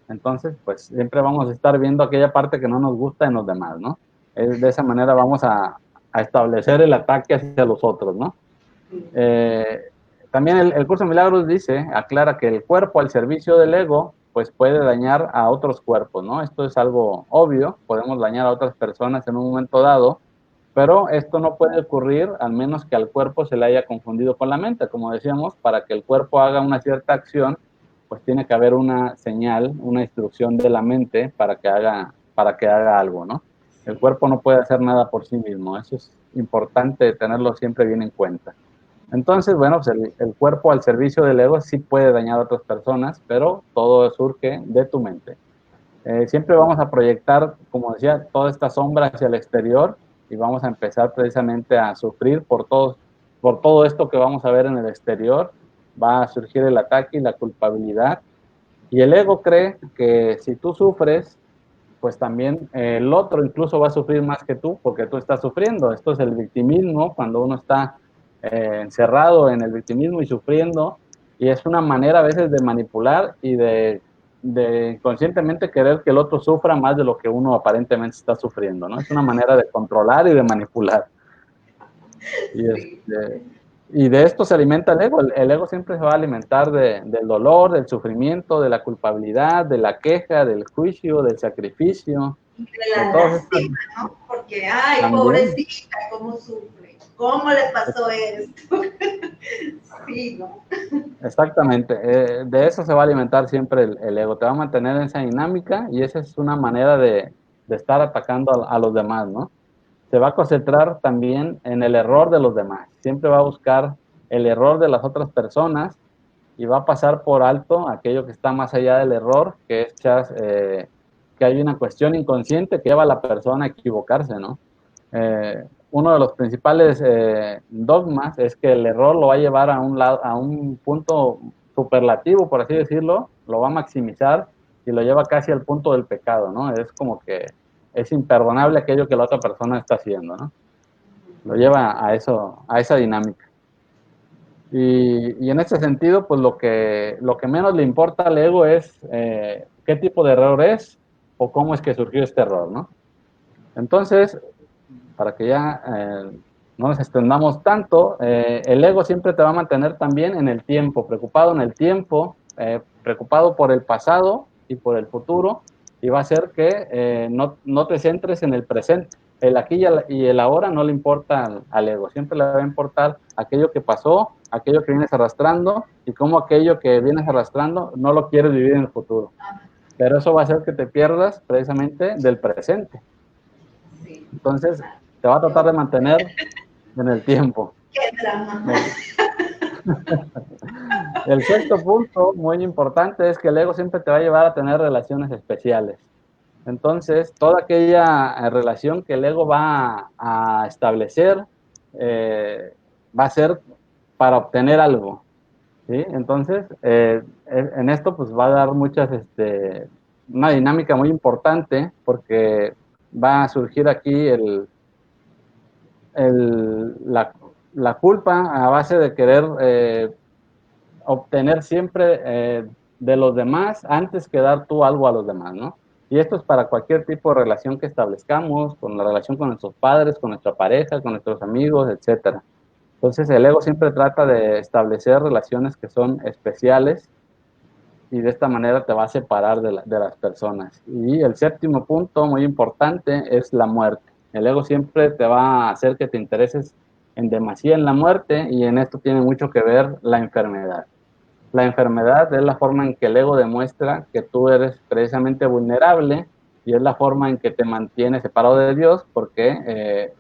A: Entonces, pues siempre vamos a estar viendo aquella parte que no nos gusta en los demás, ¿no? De esa manera vamos a establecer el ataque hacia los otros, ¿no? También el curso de milagros dice, aclara que el cuerpo al servicio del ego, pues puede dañar a otros cuerpos, ¿no? Esto es algo obvio, podemos dañar a otras personas en un momento dado, pero esto no puede ocurrir al menos que al cuerpo se le haya confundido con la mente. Como decíamos, para que el cuerpo haga una cierta acción, pues tiene que haber una señal, una instrucción de la mente para que haga algo, ¿no? El cuerpo no puede hacer nada por sí mismo, eso es importante tenerlo siempre bien en cuenta. Entonces, bueno, pues el cuerpo al servicio del ego sí puede dañar a otras personas, pero todo surge de tu mente. Siempre vamos a proyectar, como decía, toda esta sombra hacia el exterior y vamos a empezar precisamente a sufrir por todo esto que vamos a ver en el exterior. Va a surgir el ataque y la culpabilidad. Y el ego cree que si tú sufres, pues también el otro incluso va a sufrir más que tú porque tú estás sufriendo. Esto es el victimismo, cuando uno está encerrado en el victimismo y sufriendo, y es una manera a veces de manipular y de conscientemente querer que el otro sufra más de lo que uno aparentemente está sufriendo, ¿no? Es una manera de controlar y de manipular. Y de esto se alimenta el ego. El ego siempre se va a alimentar del dolor, del sufrimiento, de la culpabilidad, de la queja, del juicio, del sacrificio.
B: De la lástima, ¿no? Porque, ay, también, pobrecita, cómo sufre, cómo le pasó esto. Sí, ¿no?
A: Exactamente. De eso se va a alimentar siempre el ego. Te va a mantener en esa dinámica y esa es una manera de estar atacando a los demás, ¿no? Se va a concentrar también en el error de los demás. Siempre va a buscar el error de las otras personas y va a pasar por alto aquello que está más allá del error, que es que hay una cuestión inconsciente que lleva a la persona a equivocarse, ¿no? Uno de los principales dogmas es que el error lo va a llevar a un punto superlativo, por así decirlo, lo va a maximizar y lo lleva casi al punto del pecado, ¿no? Es como que es imperdonable aquello que la otra persona está haciendo, ¿no? Lo lleva a esa dinámica. Y en ese sentido, pues lo que menos le importa al ego es qué tipo de error es o cómo es que surgió este error, ¿no? Entonces, para que ya no nos extendamos tanto, el ego siempre te va a mantener también en el tiempo, preocupado en el tiempo, preocupado por el pasado y por el futuro, y va a hacer que no te centres en el presente. El aquí y el ahora no le importa al ego, siempre le va a importar aquello que pasó, aquello que vienes arrastrando, y cómo aquello que vienes arrastrando no lo quieres vivir en el futuro. Pero eso va a hacer que te pierdas precisamente del presente. Entonces, te va a tratar de mantener en el tiempo.
B: Qué drama.
A: El sexto punto, muy importante, es que el ego siempre te va a llevar a tener relaciones especiales. Entonces, toda aquella relación que el ego va a establecer va a ser para obtener algo, ¿sí? Entonces, en esto pues va a dar una dinámica muy importante porque va a surgir aquí la culpa a base de querer obtener siempre de los demás antes que dar tú algo a los demás, ¿no? Y esto es para cualquier tipo de relación que establezcamos, con la relación con nuestros padres, con nuestra pareja, con nuestros amigos, etcétera. Entonces el ego siempre trata de establecer relaciones que son especiales y de esta manera te va a separar de las personas. Y el séptimo punto muy importante es la muerte. El ego siempre te va a hacer que te intereses en demasía en la muerte y en esto tiene mucho que ver la enfermedad. La enfermedad es la forma en que el ego demuestra que tú eres precisamente vulnerable y es la forma en que te mantiene separado de Dios porque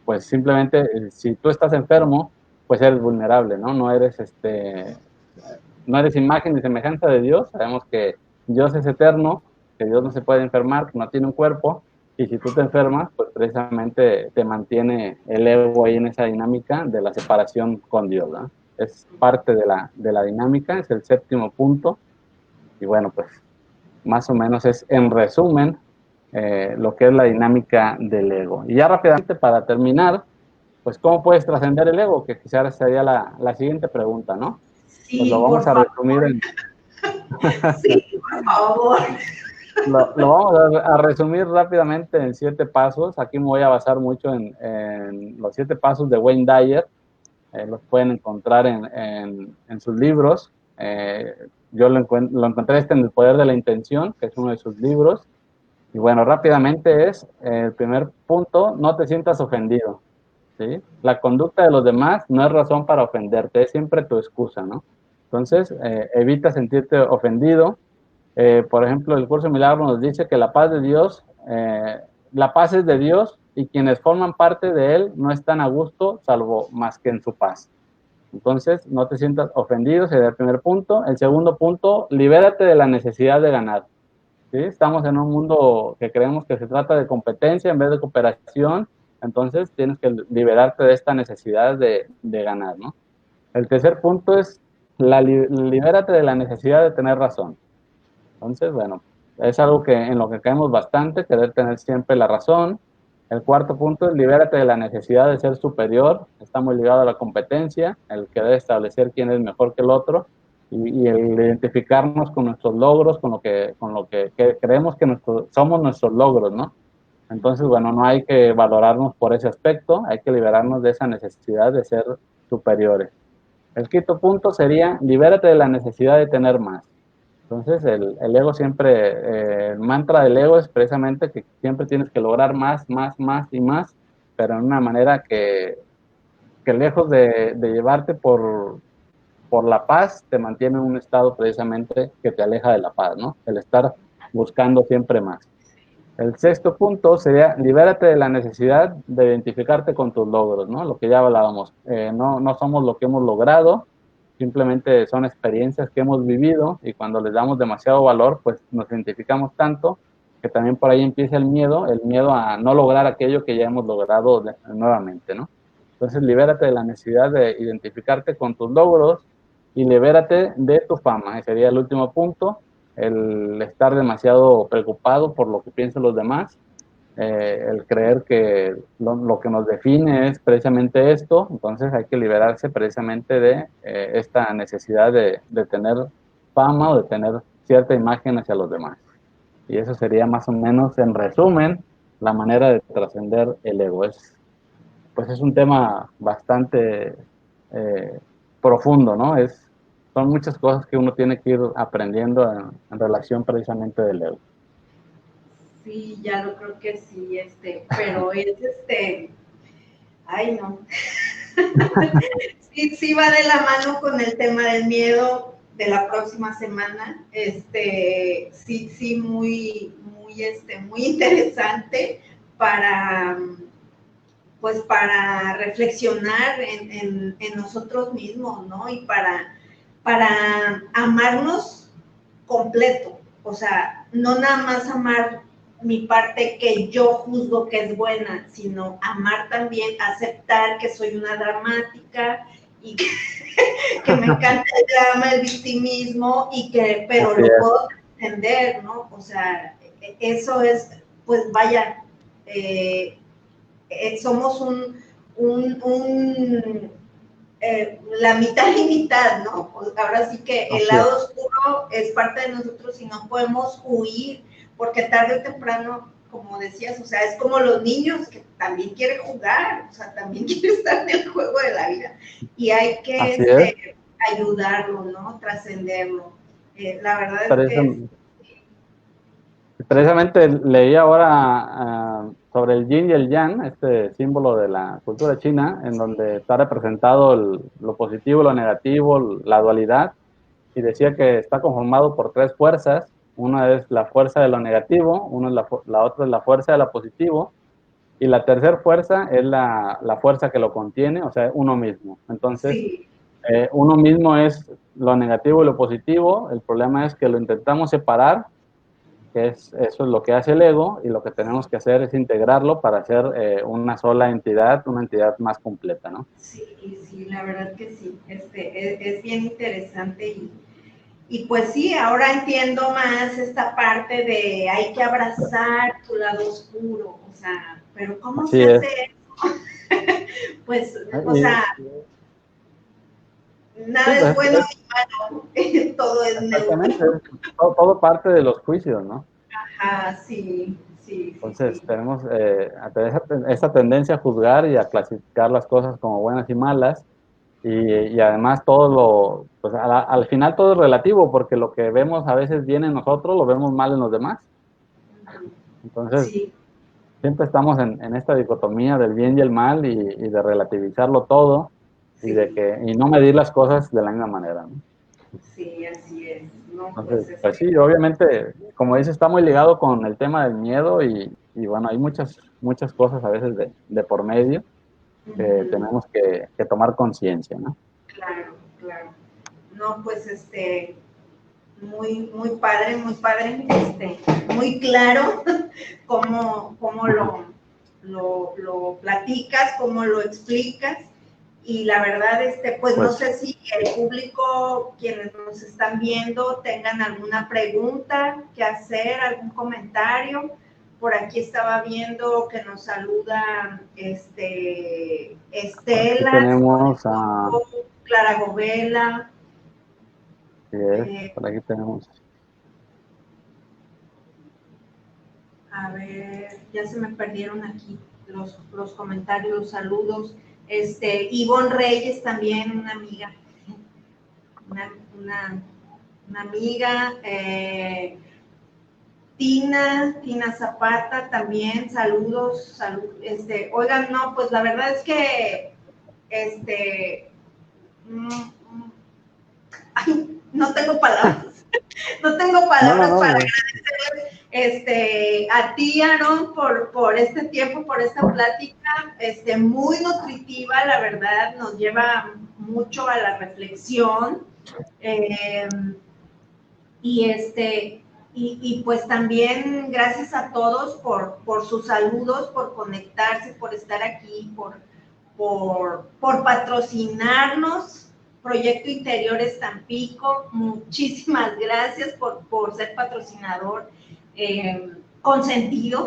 A: pues simplemente si tú estás enfermo, pues eres vulnerable, ¿no? No eres imagen y semejanza de Dios. Sabemos que Dios es eterno, que Dios no se puede enfermar, que no tiene un cuerpo, y si tú te enfermas, pues precisamente te mantiene el ego ahí en esa dinámica de la separación con Dios, ¿no? Es parte de la dinámica, es el séptimo punto, y bueno, pues más o menos es en resumen lo que es la dinámica del ego. Y ya rápidamente para terminar, pues ¿cómo puedes trascender el ego? Que quizás sería la siguiente pregunta, ¿no? Pues lo
B: Sí,
A: vamos
B: por
A: a
B: favor.
A: resumir en...
B: Sí, por favor.
A: Lo vamos a resumir rápidamente en 7 pasos. Aquí me voy a basar mucho en los 7 pasos de Wayne Dyer. Los pueden encontrar en sus libros. Yo lo encontré en El Poder de la Intención, que es uno de sus libros. Y bueno, rápidamente es, el primer punto, no te sientas ofendido, ¿sí? La conducta de los demás no es razón para ofenderte, es siempre tu excusa, ¿no? Entonces, evita sentirte ofendido. Por ejemplo, el curso de Milagros nos dice que la paz de Dios, la paz es de Dios y quienes forman parte de Él no están a gusto salvo más que en su paz. Entonces, no te sientas ofendido, sería el primer punto. El segundo punto, libérate de la necesidad de ganar. ¿Sí? Estamos en un mundo que creemos que se trata de competencia en vez de cooperación, entonces tienes que liberarte de esta necesidad de ganar, ¿no? El tercer punto es, libérate de la necesidad de tener razón. Entonces, bueno, es algo en lo que caemos bastante, querer tener siempre la razón. El cuarto punto es libérate de la necesidad de ser superior. Está muy ligado a la competencia, el querer establecer quién es mejor que el otro y el identificarnos con nuestros logros, con lo que creemos que somos nuestros logros, ¿no? Entonces, bueno, no hay que valorarnos por ese aspecto, hay que liberarnos de esa necesidad de ser superiores. El quinto punto sería libérate de la necesidad de tener más. Entonces, el ego siempre, el mantra del ego es precisamente que siempre tienes que lograr más, más, más y más, pero en una manera que lejos de llevarte por la paz, te mantiene en un estado precisamente que te aleja de la paz, ¿no? El estar buscando siempre más. El sexto punto sería, libérate de la necesidad de identificarte con tus logros, ¿no? Lo que ya hablábamos. No somos lo que hemos logrado, simplemente son experiencias que hemos vivido y cuando les damos demasiado valor, pues nos identificamos tanto que también por ahí empieza el miedo a no lograr aquello que ya hemos logrado nuevamente, ¿no? Entonces, libérate de la necesidad de identificarte con tus logros y libérate de tu fama. Ese sería el último punto, el estar demasiado preocupado por lo que piensan los demás, el creer que lo que nos define es precisamente esto, entonces hay que liberarse precisamente de esta necesidad de tener fama o de tener cierta imagen hacia los demás. Y eso sería más o menos, en resumen, la manera de trascender el ego. Pues es un tema bastante profundo, ¿no? Son muchas cosas que uno tiene que ir aprendiendo en relación precisamente del ego.
B: Sí, ya lo creo que sí, pero es ay no. Sí va de la mano con el tema del miedo de la próxima semana. Sí, muy interesante para pues para reflexionar en nosotros mismos, ¿no? Y para amarnos completo, o sea, no nada más amar mi parte que yo juzgo que es buena, sino amar también, aceptar que soy una dramática y que me encanta el drama, el victimismo, pero
A: Así
B: lo
A: es.
B: puedo entender, ¿no? O sea, eso es, pues vaya, somos la mitad y mitad, ¿no? Ahora sí que el
A: Así es.
B: lado oscuro es parte de nosotros y no podemos huir, porque tarde o temprano, como decías, o sea, es como los niños que también quieren jugar, o sea, también quieren estar en el juego de la vida y hay
A: Así es.
B: que ayudarlo, ¿no? Trascenderlo. La verdad es que
A: Precisamente, precisamente leí ahora sobre el yin y el yang, este símbolo de la cultura china, en donde está representado lo positivo, lo negativo, la dualidad, y decía que está conformado por tres fuerzas. Una es la fuerza de lo negativo, la otra es la fuerza de lo positivo, y la tercera fuerza es la fuerza que lo contiene, o sea, uno mismo. Entonces,
B: sí,
A: uno mismo es lo negativo y lo positivo. El problema es que lo intentamos separar, que eso es lo que hace el ego, y lo que tenemos que hacer es integrarlo para hacer una sola entidad, una entidad más completa, ¿no?
B: sí, sí, la verdad que sí, es bien interesante y pues sí, ahora entiendo más esta parte de hay que abrazar tu lado oscuro, o sea, pero ¿cómo
A: Así
B: se
A: es.
B: hace eso? Pues, o
A: Y,
B: sea,
A: sí,
B: nada es
A: pues
B: bueno ni malo, todo es
A: exactamente,
B: neutro.
A: todo parte de los juicios, ¿no?
B: Ah, sí, sí, sí,
A: Entonces,
B: sí.
A: tenemos esa tendencia a juzgar y a clasificar las cosas como buenas y malas, y además pues al final todo es relativo, porque lo que vemos a veces bien en nosotros, lo vemos mal en los demás. Entonces,
B: Sí,
A: siempre estamos en esta dicotomía del bien y el mal, y de relativizarlo todo,
B: sí,
A: y no medir las cosas de la misma manera, ¿no?
B: sí, así es. No, pues
A: Entonces, pues sí, obviamente, como dice, está muy ligado con el tema del miedo, y bueno, hay muchas cosas a veces de por medio que tenemos que tomar conciencia, ¿no?
B: claro, claro. No, pues muy padre, muy claro cómo lo platicas, cómo lo explicas. Y la verdad, pues no
A: Pues
B: sé si el público, quienes nos están viendo, tengan alguna pregunta que hacer, algún comentario. Por aquí estaba viendo que nos saluda
A: por aquí
B: Estela, se
A: tenemos
B: conectó, Clara Govela.
A: por aquí tenemos,
B: A ver, ya se me perdieron aquí los comentarios, los saludos. Ivonne Reyes también, una amiga, una, una, una amiga. Tina Zapata también, saludos, oigan, no, pues la verdad es que, mm, mm, ay, no tengo palabras, no tengo
A: no, no,
B: palabras para
A: no,
B: a ti, Aaron, por este tiempo, por esta plática, muy nutritiva, la verdad, nos lleva mucho a la reflexión. Eh, y pues también gracias a todos por sus saludos, por conectarse, por estar aquí, por patrocinarnos. Proyecto Interiores Tampico, muchísimas gracias por ser patrocinador consentido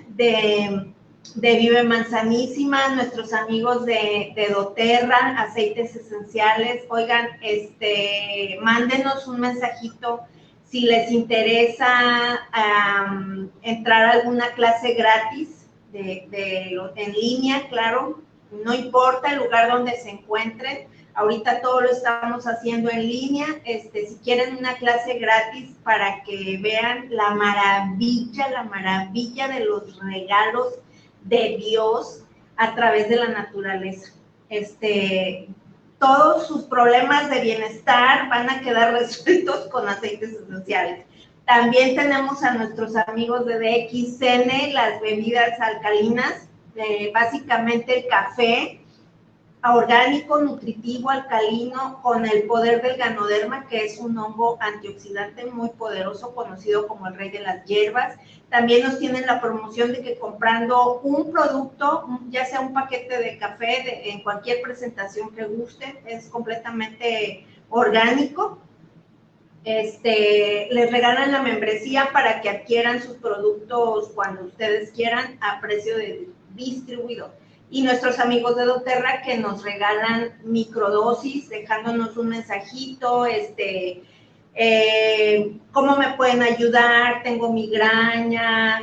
B: de Vive Manzanísima, nuestros amigos de doTERRA, aceites esenciales. Oigan, mándenos un mensajito si les interesa entrar a alguna clase gratis en línea, claro, no importa el lugar donde se encuentren. Ahorita todo lo estamos haciendo en línea. Si quieren una clase gratis para que vean la maravilla de los regalos de Dios a través de la naturaleza. Todos sus problemas de bienestar van a quedar resueltos con aceites esenciales. También tenemos a nuestros amigos de DXN, las bebidas alcalinas, básicamente el café orgánico, nutritivo, alcalino, con el poder del Ganoderma, que es un hongo antioxidante muy poderoso, conocido como el rey de las hierbas. También nos tienen la promoción de que comprando un producto, ya sea un paquete de café, en cualquier presentación que gusten, es completamente orgánico. Les regalan la membresía para que adquieran sus productos cuando ustedes quieran a precio de distribuidor. Y nuestros amigos de doTERRA que nos regalan microdosis, dejándonos un mensajito, cómo me pueden ayudar, tengo migraña,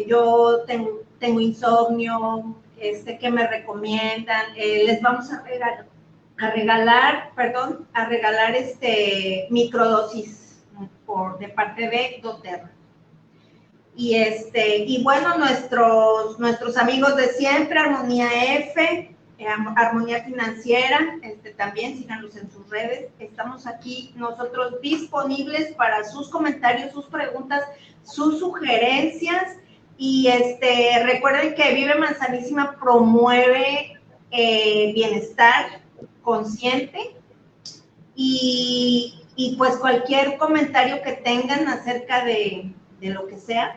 B: yo tengo insomnio, ¿qué me recomiendan? Les vamos a regalar microdosis de parte de doTERRA. Y bueno, nuestros amigos de siempre, Armonía F, Armonía Financiera, también síganlos en sus redes. Estamos aquí nosotros disponibles para sus comentarios, sus preguntas, sus sugerencias. Y recuerden que Vive Manzanísima promueve bienestar consciente y pues cualquier comentario que tengan acerca de lo que sea,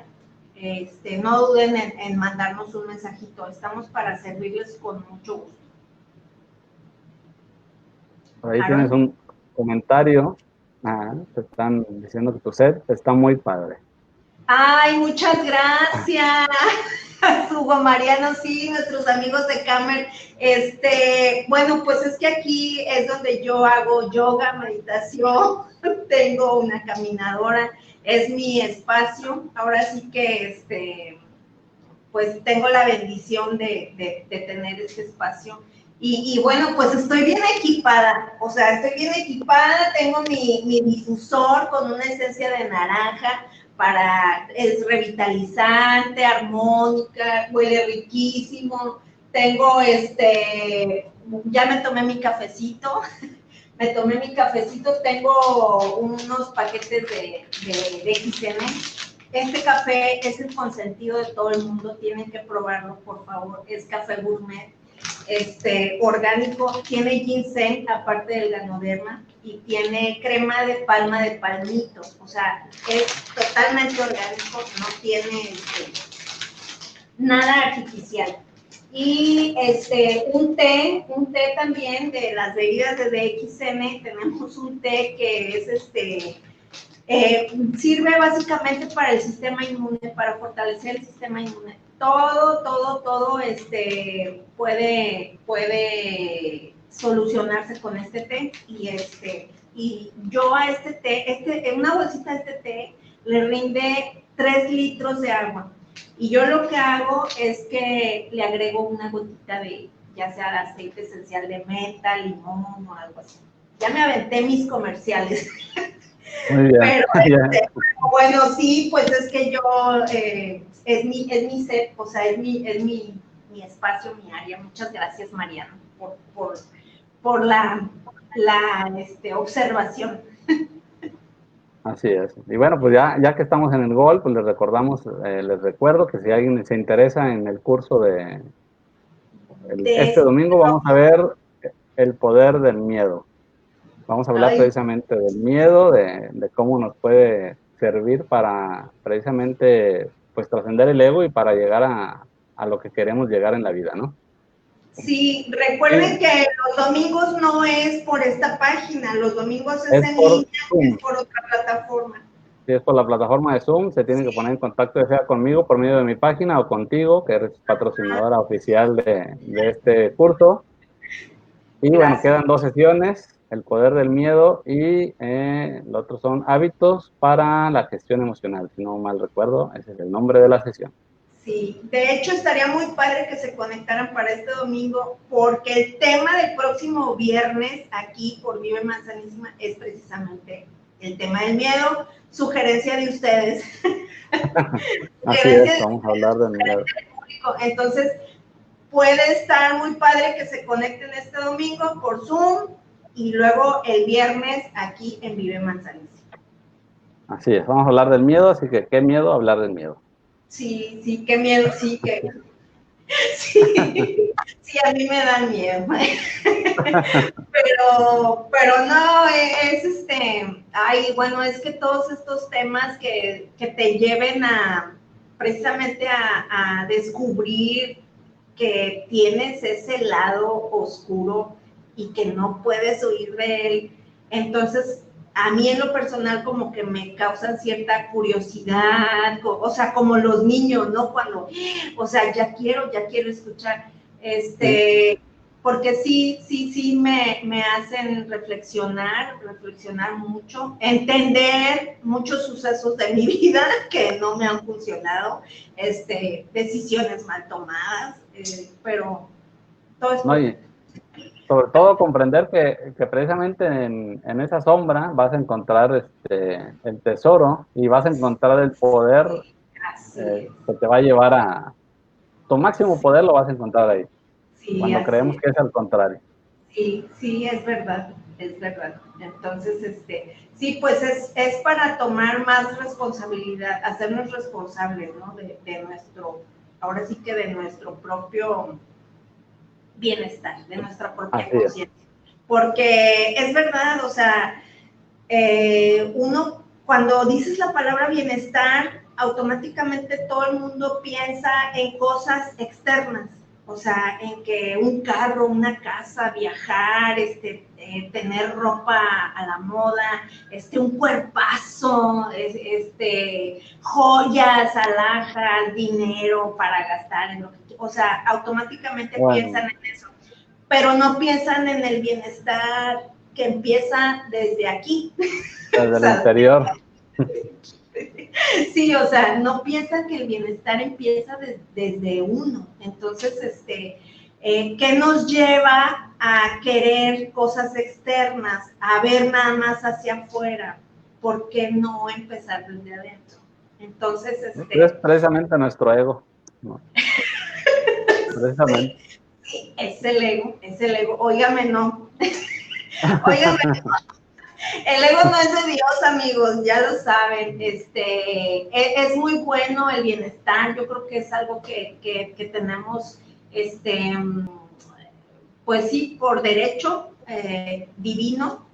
B: no duden en mandarnos un mensajito. Estamos para servirles con mucho gusto.
A: Por ahí tienes un comentario. Te están diciendo que tu set está muy padre.
B: Ay, muchas gracias. Hugo Mariano, sí, nuestros amigos de Camer. Bueno, pues es que aquí es donde yo hago yoga, meditación, tengo una caminadora, es mi espacio. Ahora sí que, pues tengo la bendición de tener este espacio. Y bueno, pues estoy bien equipada, tengo mi difusor con una esencia de naranja, es revitalizante, armónica, huele riquísimo. Tengo ya me tomé mi cafecito, tengo unos paquetes de XN. Este café es el consentido de todo el mundo, tienen que probarlo, por favor. Es café gourmet, orgánico, tiene ginseng aparte del Ganoderma y tiene crema de palma de palmito, o sea, es totalmente orgánico, no tiene nada artificial. Y un té también de las bebidas de DXN, tenemos un té que es sirve básicamente para el sistema inmune, para fortalecer el sistema inmune. Todo puede solucionarse con este té y yo a este té, en una bolsita de este té le rinde 3 litros de agua y yo lo que hago es que le agrego una gotita de ya sea de aceite esencial de menta, limón o algo así. Ya me aventé mis comerciales.
A: Muy bien.
B: Pero bueno, sí, pues es que yo, es mi set, o sea, es mi espacio, mi área. Muchas gracias, Mariano, por la observación.
A: Así es. Y bueno, pues ya que estamos en el gol, pues les recuerdo que si alguien se interesa en el curso este domingo vamos a ver el poder del miedo. Vamos a hablar precisamente del miedo, de cómo nos puede servir para precisamente pues trascender el ego y para llegar a lo que queremos llegar en la vida, ¿no?
B: Sí, recuerden que los domingos no es por esta página, los domingos es en línea, es por otra plataforma.
A: Si es por la plataforma de Zoom, se tienen que poner en contacto ya sea conmigo por medio de mi página o contigo, que eres patrocinadora oficial de este curso. Y bueno, quedan 2 sesiones, el poder del miedo y los otros son hábitos para la gestión emocional, si no mal recuerdo, ese es el nombre de la sesión.
B: Sí, de hecho estaría muy padre que se conectaran para este domingo porque el tema del próximo viernes aquí por Vive Manzanísima es precisamente el tema del miedo, sugerencia de ustedes.
A: Así es, vamos a hablar del miedo.
B: Entonces, puede estar muy padre que se conecten este domingo por Zoom y luego el viernes aquí en Vive Manzanísima.
A: Así es, vamos a hablar del miedo, así que qué miedo hablar del miedo.
B: Sí, qué miedo, sí, que Sí, sí, a mí me dan miedo. Pero no, ay, bueno, es que todos estos temas que te lleven a precisamente a descubrir que tienes ese lado oscuro y que no puedes huir de él. Entonces, a mí en lo personal como que me causan cierta curiosidad, o sea, como los niños, ¿no? Cuando, o sea, ya quiero escuchar,
A: Sí.
B: porque sí me hacen reflexionar mucho, entender muchos sucesos de mi vida que no me han funcionado, decisiones mal tomadas, pero todo
A: No,
B: esto.
A: y sobre todo comprender que precisamente en esa sombra vas a encontrar el tesoro y vas a encontrar el poder
B: Así es,
A: que te va a llevar a tu máximo poder, lo vas a encontrar ahí,
B: sí,
A: cuando
B: así
A: creemos
B: es.
A: que es al contrario.
B: Sí, sí, es verdad, es verdad. Entonces, sí, pues es para tomar más responsabilidad, hacernos responsables, ¿no? De nuestro, ahora sí que de nuestro propio bienestar, de nuestra propia
A: Así es.
B: conciencia. Porque es verdad, o sea, uno, cuando dices la palabra bienestar, automáticamente todo el mundo piensa en cosas externas, o sea, en que un carro, una casa, viajar, tener ropa a la moda, un cuerpazo, joyas, alhajas, dinero para gastar en lo que, o sea, automáticamente
A: Bueno,
B: piensan en eso, pero no piensan en el bienestar que empieza desde aquí. O
A: desde el
B: sea,
A: interior,
B: sí, o sea, no piensan que el bienestar empieza desde uno. Entonces, ¿qué nos lleva a querer cosas externas, a ver nada más hacia afuera? ¿Por qué no empezar desde adentro? Entonces,
A: es precisamente nuestro ego, ¿no? Precisamente.
B: sí, es el ego, es el ego. Óigame, no. Óigame, el ego no es de Dios, amigos, ya lo saben. Es muy bueno el bienestar. Yo creo que es algo que tenemos, pues sí, por derecho divino,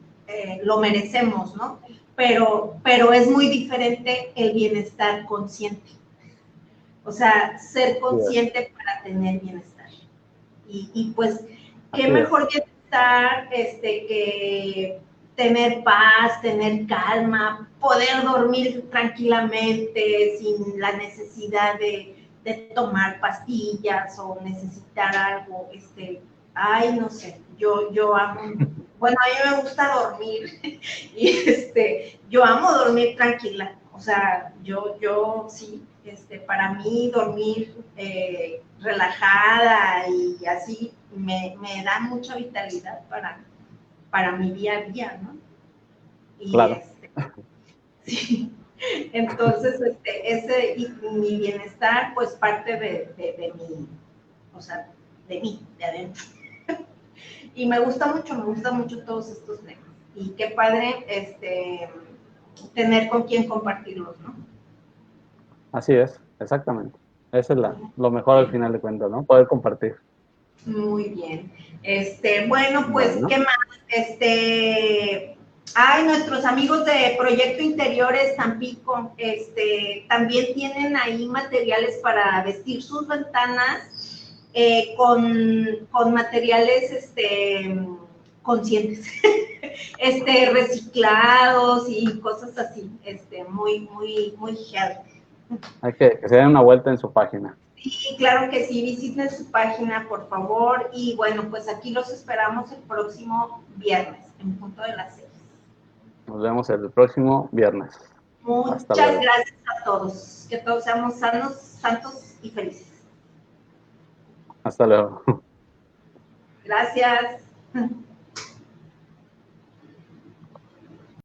B: lo merecemos, ¿no? Pero es muy diferente el bienestar consciente. O sea, ser
A: Así es.
B: consciente para tener bienestar. Y pues, qué
A: Así es.
B: mejor bienestar que tener paz, tener calma, poder dormir tranquilamente sin la necesidad de tomar pastillas o necesitar algo, ay, no sé, yo amo, bueno, a mí me gusta dormir y yo amo dormir tranquila, o sea, yo sí, para mí dormir relajada y así me da mucha vitalidad para mi día a día, ¿no? Y
A: Claro.
B: sí, entonces y mi bienestar pues parte de mí, o sea, de mí, de adentro. Y me gusta mucho todos estos temas. Y qué padre tener con quien compartirlos, ¿no?
A: Así es, exactamente. Esa es
B: Muy
A: lo mejor al
B: bien.
A: final de cuentas, ¿no? Poder compartir.
B: Muy bien. Bueno, pues, ¿qué
A: Bueno,
B: más? Ay, nuestros amigos de Proyecto Interiores Tampico, también tienen ahí materiales para vestir sus ventanas con materiales, conscientes, reciclados y cosas así, muy healthy.
A: hay que se den una vuelta en su página.
B: Sí, claro que sí, visiten su página, por favor. Y bueno, pues aquí los esperamos el próximo viernes, en punto de las 6.
A: Nos vemos el próximo viernes. Hasta
B: Muchas
A: luego.
B: gracias a todos. Que todos seamos sanos, santos y felices.
A: Hasta luego.
B: Gracias.